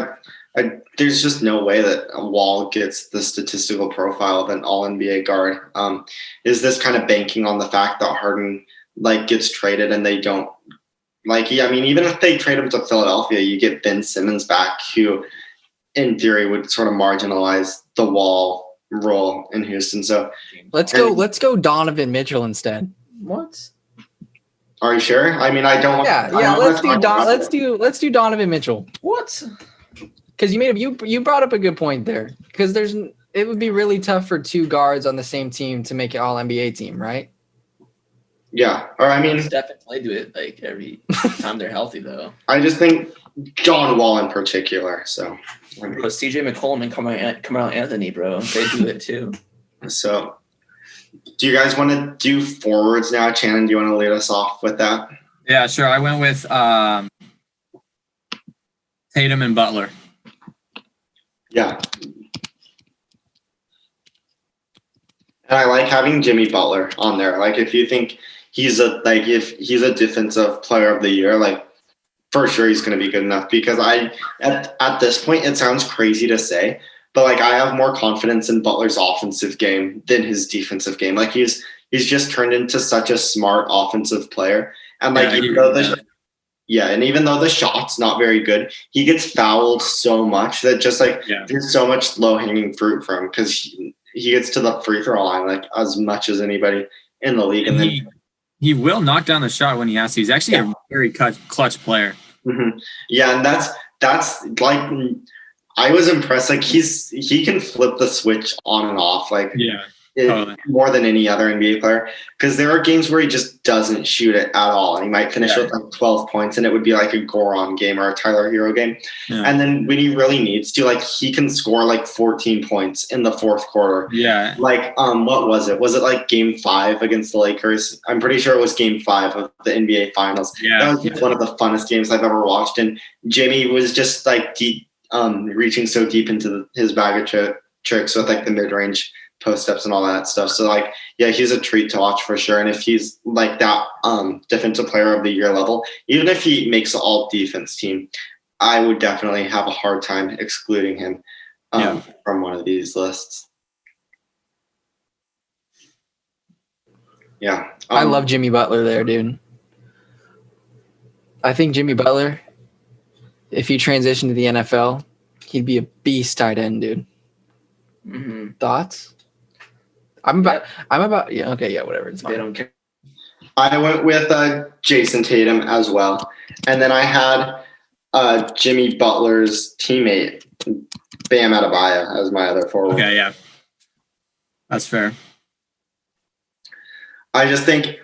There's just no way that Wall gets the statistical profile of an All-NBA guard. Is this kind of banking on the fact that Harden like gets traded and they don't even if they trade him to Philadelphia, you get Ben Simmons back, who in theory would sort of marginalize the Wall role in Houston. So let's go Donovan Mitchell instead. What? Are you sure? I mean, I don't. Yeah. Let's do Donovan Mitchell. What? Because you brought up a good point there. Because it would be really tough for two guards on the same team to make an All NBA team, right? Yeah. Or I mean, Steph and Clay do it like every time they're healthy, though. I just think John Wall in particular. So. Bro, CJ McCollum and Carmelo Anthony, bro. They do it too. So, do you guys want to do forwards now? Channon, do you want to lead us off with that? Yeah, sure. I went with Tatum and Butler. Yeah. And I like having Jimmy Butler on there. Like, if you think if he's a defensive player of the year, like for sure he's going to be good enough because at this point, it sounds crazy to say, but like I have more confidence in Butler's offensive game than his defensive game. Like he's just turned into such a smart offensive player. And like, even though the shot's not very good, he gets fouled so much that just like there's so much low hanging fruit for him because he gets to the free throw line like as much as anybody in the league. And then he will knock down the shot when he has to. He's actually a very clutch player. Mm-hmm. Yeah, and that's like I was impressed. Like he can flip the switch on and off. Like totally. More than any other NBA player, because there are games where he just doesn't shoot it at all, and he might finish with like 12 points, and it would be like a Goron game or a Tyler Hero game. Yeah. And then when he really needs to, like he can score like 14 points in the fourth quarter. Yeah. Like what was it? Was it like Game 5 against the Lakers? I'm pretty sure it was Game 5 of the NBA Finals. Yeah. That was one of the funnest games I've ever watched, and Jimmy was just like deep, reaching so deep into his bag of tricks with like the mid-range post-ups and all that stuff. So like, yeah, he's a treat to watch for sure. And if he's like that defensive player of the year level, even if he makes the all defense team, I would definitely have a hard time excluding him from one of these lists. Yeah. I love Jimmy Butler there, dude. I think Jimmy Butler, if he transitioned to the NFL, he'd be a beast tight end, dude. Mm-hmm. Thoughts? Whatever. It's They don't care. I went with Jason Tatum as well. And then I had Jimmy Butler's teammate, Bam Adebayo, as my other forward. Okay, yeah. That's fair. I just think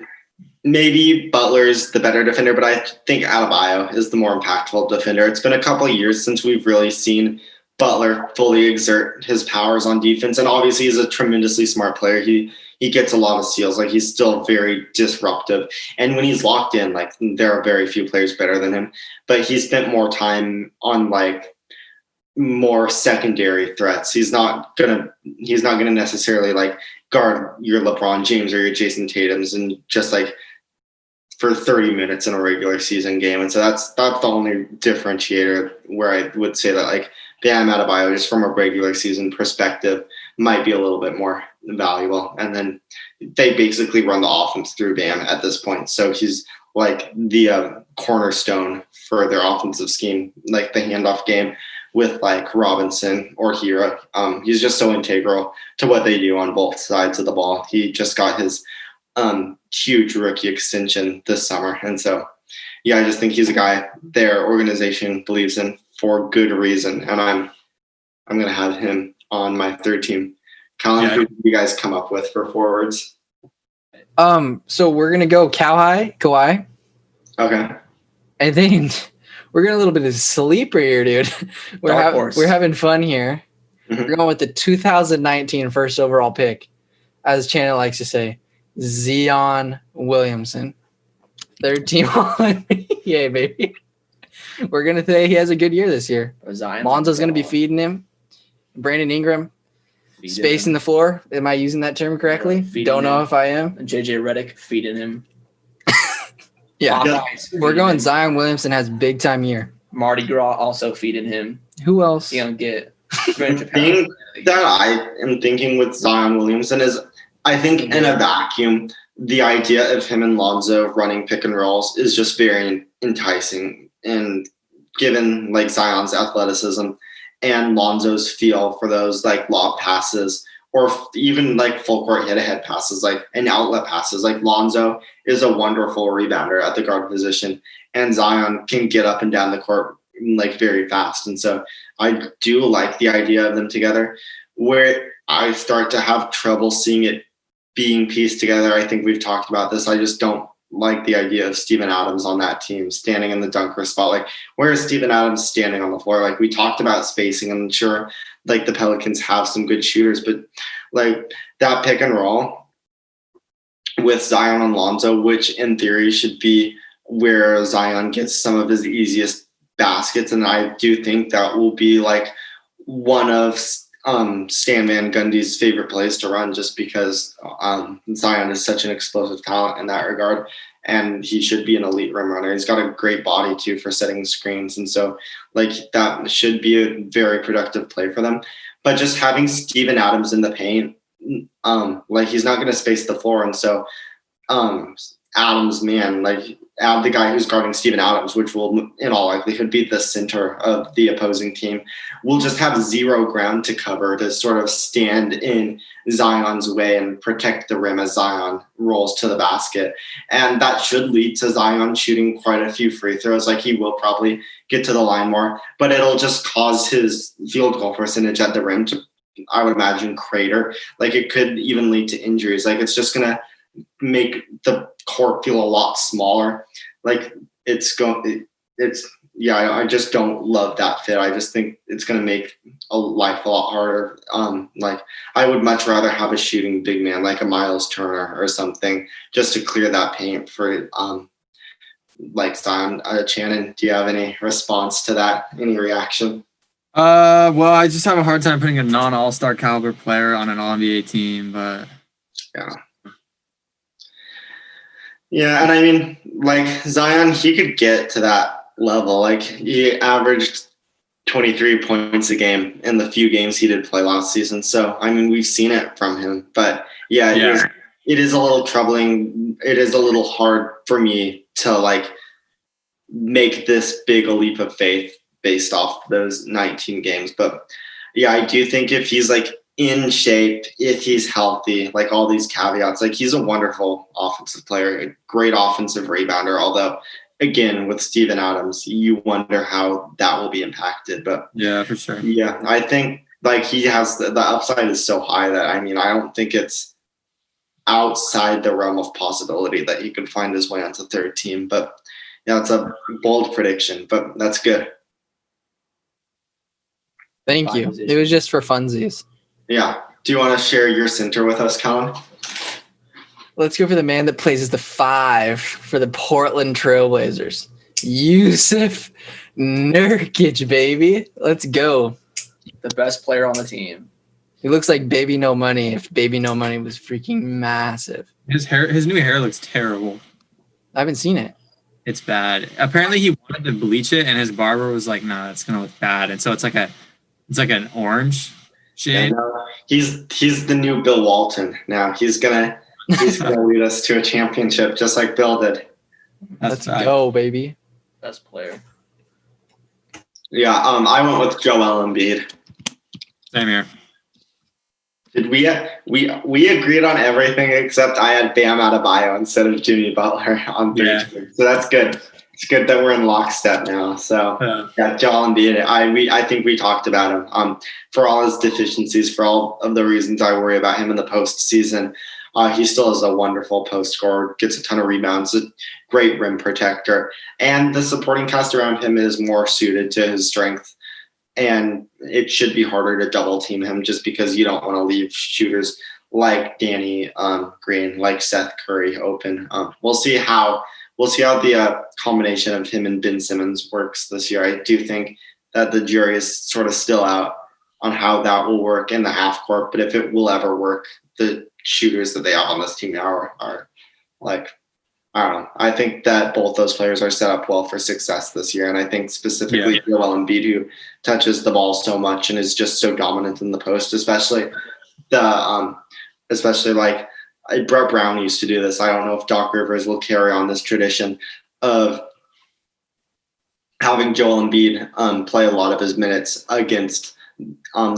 maybe Butler's the better defender, but I think Adebayo is the more impactful defender. It's been a couple of years since we've really seen Butler fully exert his powers on defense. And obviously he's a tremendously smart player. He gets a lot of steals. Like he's still very disruptive. And when he's locked in, like there are very few players better than him, but he spent more time on like more secondary threats. He's not gonna necessarily like guard your LeBron James or your Jason Tatums and just like for 30 minutes in a regular season game. And so that's the only differentiator where I would say that like Bam Adebayo, just from a regular season perspective, might be a little bit more valuable. And then they basically run the offense through Bam at this point. So he's like the cornerstone for their offensive scheme, like the handoff game with like Robinson or Hero. He's just so integral to what they do on both sides of the ball. He just got his huge rookie extension this summer. And so, yeah, I just think he's a guy their organization believes in for good reason. And I'm going to have him on my third team. Colin, who do you guys come up with for forwards? So we're going to go Kawhi. Okay. I think we're getting a little bit of sleeper here, dude. We're having fun here. Mm-hmm. We're going with the 2019 first overall pick, as Channon likes to say, Zion Williamson. Third team on. Yay, baby. We're going to say he has a good year this year. Lonzo's going to be feeding him. Brandon Ingram. Spacing the floor. Am I using that term correctly? Don't know if I am. JJ Redick feeding him. Yeah. We're going Zion Williamson has big time year. Mardi Gras also feeding him. Who else? You don't get. The thing that I am thinking with Zion Williamson is I think in a vacuum, the idea of him and Lonzo running pick and rolls is just very enticing. And given like Zion's athleticism and Lonzo's feel for those like lob passes or even like full court hit-ahead passes, like and outlet passes, like Lonzo is a wonderful rebounder at the guard position and Zion can get up and down the court like very fast. And so I do like the idea of them together. Where I start to have trouble seeing it being pieced together, I think we've talked about this. I just don't like the idea of Steven Adams on that team standing in the dunker spot. Like, where is Steven Adams standing on the floor? Like, we talked about spacing, and sure, like the Pelicans have some good shooters, but like that pick and roll with Zion and Lonzo, which in theory should be where Zion gets some of his easiest baskets. And I do think that will be like one of Stan Van Gundy's favorite plays to run, just because Zion is such an explosive talent in that regard, and he should be an elite rim runner. He's got a great body too for setting screens, and so like that should be a very productive play for them. But just having Steven Adams in the paint, like he's not going to space the floor, and so Adams, man, like add the guy who's guarding Steven Adams, which will in all likelihood be the center of the opposing team, will just have zero ground to cover to sort of stand in Zion's way and protect the rim as Zion rolls to the basket. And that should lead to Zion shooting quite a few free throws. Like he will probably get to the line more, but it'll just cause his field goal percentage at the rim to, I would imagine, crater. Like it could even lead to injuries. Like it's just going to make the court feel a lot smaller. Like I just don't love that fit. I just think it's going to make life a lot harder. Like I would much rather have a shooting big man like a Miles Turner or something just to clear that paint for like Zion. Channon, do you have any response to that? Any reaction? Well, I just have a hard time putting a non-all-star caliber player on an all-NBA team, but Yeah, and I mean, like Zion, he could get to that level. Like he averaged 23 points a game in the few games he did play last season. So, I mean, we've seen it from him. But yeah, it is a little troubling. It is a little hard for me to like make this big a leap of faith based off those 19 games. But yeah, I do think if he's like in shape, if he's healthy, like all these caveats, like he's a wonderful offensive player, a great offensive rebounder. Although, again, with Steven Adams, you wonder how that will be impacted. But yeah, for sure. Yeah, I think like he has the upside is so high that I mean, I don't think it's outside the realm of possibility that he could find his way onto third team. But yeah, it's a bold prediction, but that's good. Thank you. It was just for funsies. Yeah. Do you want to share your center with us, Colin? Let's go for the man that plays as the 5 for the Portland Trailblazers. Yusuf Nurkic, baby. Let's go. The best player on the team. He looks like Baby No Money if Baby No Money was freaking massive. His new hair looks terrible. I haven't seen it. It's bad. Apparently he wanted to bleach it and his barber was like, nah, it's gonna look bad. And so it's like an orange shade. He's the new Bill Walton now. He's gonna lead us to a championship just like Bill did. Let's go, baby. Best player. Yeah, I went with Joel Embiid. Same here. Did we agreed on everything except I had Bam Adebayo instead of Jimmy Butler on 3 teams. So that's good. It's good that we're in lockstep now. So yeah, Joel Embiid. I think we talked about him. For all his deficiencies, for all of the reasons I worry about him in the postseason, he still is a wonderful post scorer, gets a ton of rebounds, a great rim protector, and the supporting cast around him is more suited to his strength. And it should be harder to double team him just because you don't want to leave shooters like Danny Green, like Seth Curry open. We'll see how the combination of him and Ben Simmons works this year. I do think that the jury is sort of still out on how that will work in the half court, but if it will ever work, the shooters that they have on this team now are like, I don't know. I think that both those players are set up well for success this year. And I think specifically Joel Embiid, who touches the ball so much and is just so dominant in the post, especially like Brett Brown used to do this. I don't know if Doc Rivers will carry on this tradition of having Joel Embiid play a lot of his minutes against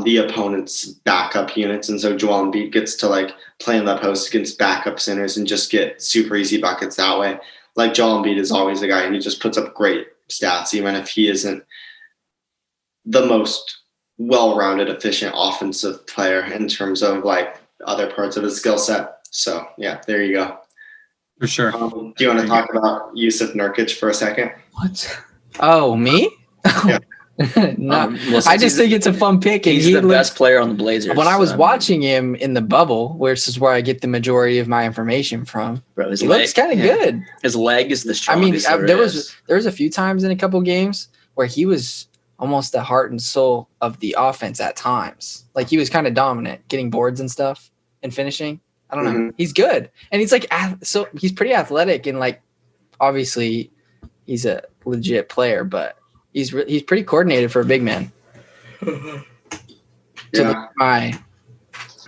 the opponent's backup units. And so Joel Embiid gets to like play in the post against backup centers and just get super easy buckets that way. Like Joel Embiid is always a guy who just puts up great stats, even if he isn't the most well-rounded, efficient offensive player in terms of like other parts of his skill set. So yeah, there you go. For sure. Do you want to talk about Yusuf Nurkic for a second? What? Oh, me? Yeah. No, I just think it's a fun pick. And He's the best player on the Blazers. When I was watching him in the bubble, which is where I get the majority of my information from, bro, he looks kind of good. His leg is the strongest. I mean, there was a few times in a couple games where he was almost the heart and soul of the offense at times. Like he was kind of dominant, getting boards and stuff and finishing. I don't know. Mhm. He's good, and he's like so he's pretty athletic and like obviously he's a legit player, but he's pretty coordinated for a big man. So Yeah.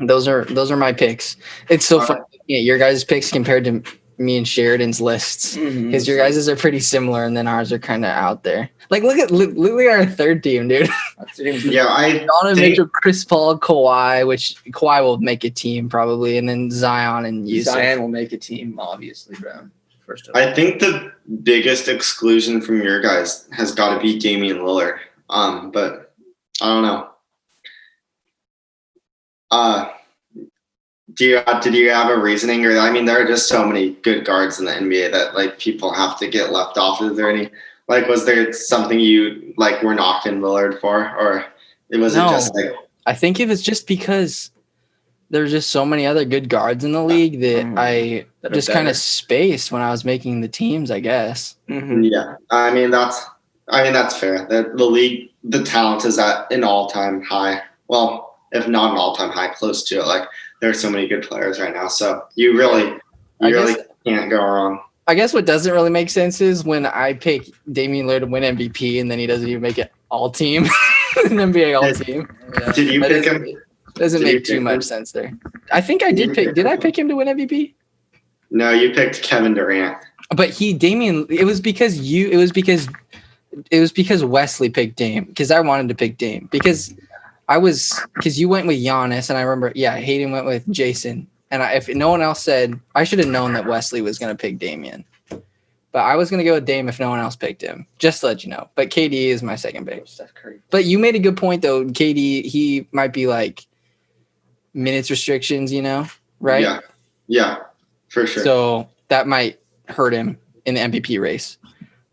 those are my picks. It's so funny looking at your guys' picks compared to me and Sheridan's lists because your guys' are pretty similar and then ours are kind of out there. Like look at our third team, dude. Yeah, I Donovan think Mitchell, Chris Paul, Kawhi, which Kawhi will make a team probably, and then Zion and Yusuf. Zion will make a team, obviously, bro. First of all. I think the biggest exclusion from your guys has got to be Damian Lillard. But I don't know. Did you have a reasoning, or I mean, there are just so many good guards in the NBA that like people have to get left off. Is there any like was there something you like were knocking Lillard for, or was it just like? I think it was just because there's just so many other good guards in the league that I just kind of spaced when I was making the teams, I guess. Yeah, I mean that's fair. The league, the talent is at an all-time high. Well, if not an all-time high, close to it. Like there are so many good players right now, so you really can't go wrong. I guess what doesn't really make sense is when I pick Damian Lillard to win MVP and then he doesn't even make it all team, an NBA all team. Yeah. Did you pick him? Doesn't make too much sense there. I think I did pick. Did I pick him to win MVP? No, you picked Kevin Durant. But it was because Wesley picked Dame because I wanted to pick Dame because you went with Giannis and I remember Hayden went with Jason and if no one else said I should have known that Wesley was going to pick Damian, but I was going to go with Dame if no one else picked him, just to let you know. But KD is my second pick. But you made a good point though. KD, he might be like minutes restrictions, right? Yeah, for sure. So that might hurt him in the MVP race.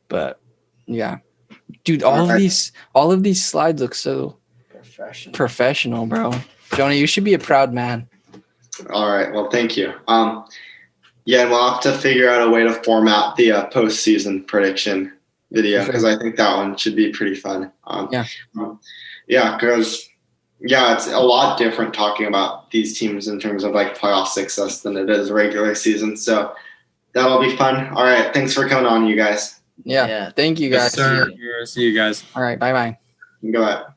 But yeah, dude, all of these slides look so professional, bro. Jonah, you should be a proud man. All right. Well, thank you. Yeah, and we'll have to figure out a way to format the postseason prediction video because I think that one should be pretty fun. Because it's a lot different talking about these teams in terms of like playoff success than it is regular season. So that'll be fun. All right. Thanks for coming on, you guys. Yeah. Thank you guys. Yes, sir. See you guys. All right. Bye-bye. Go ahead.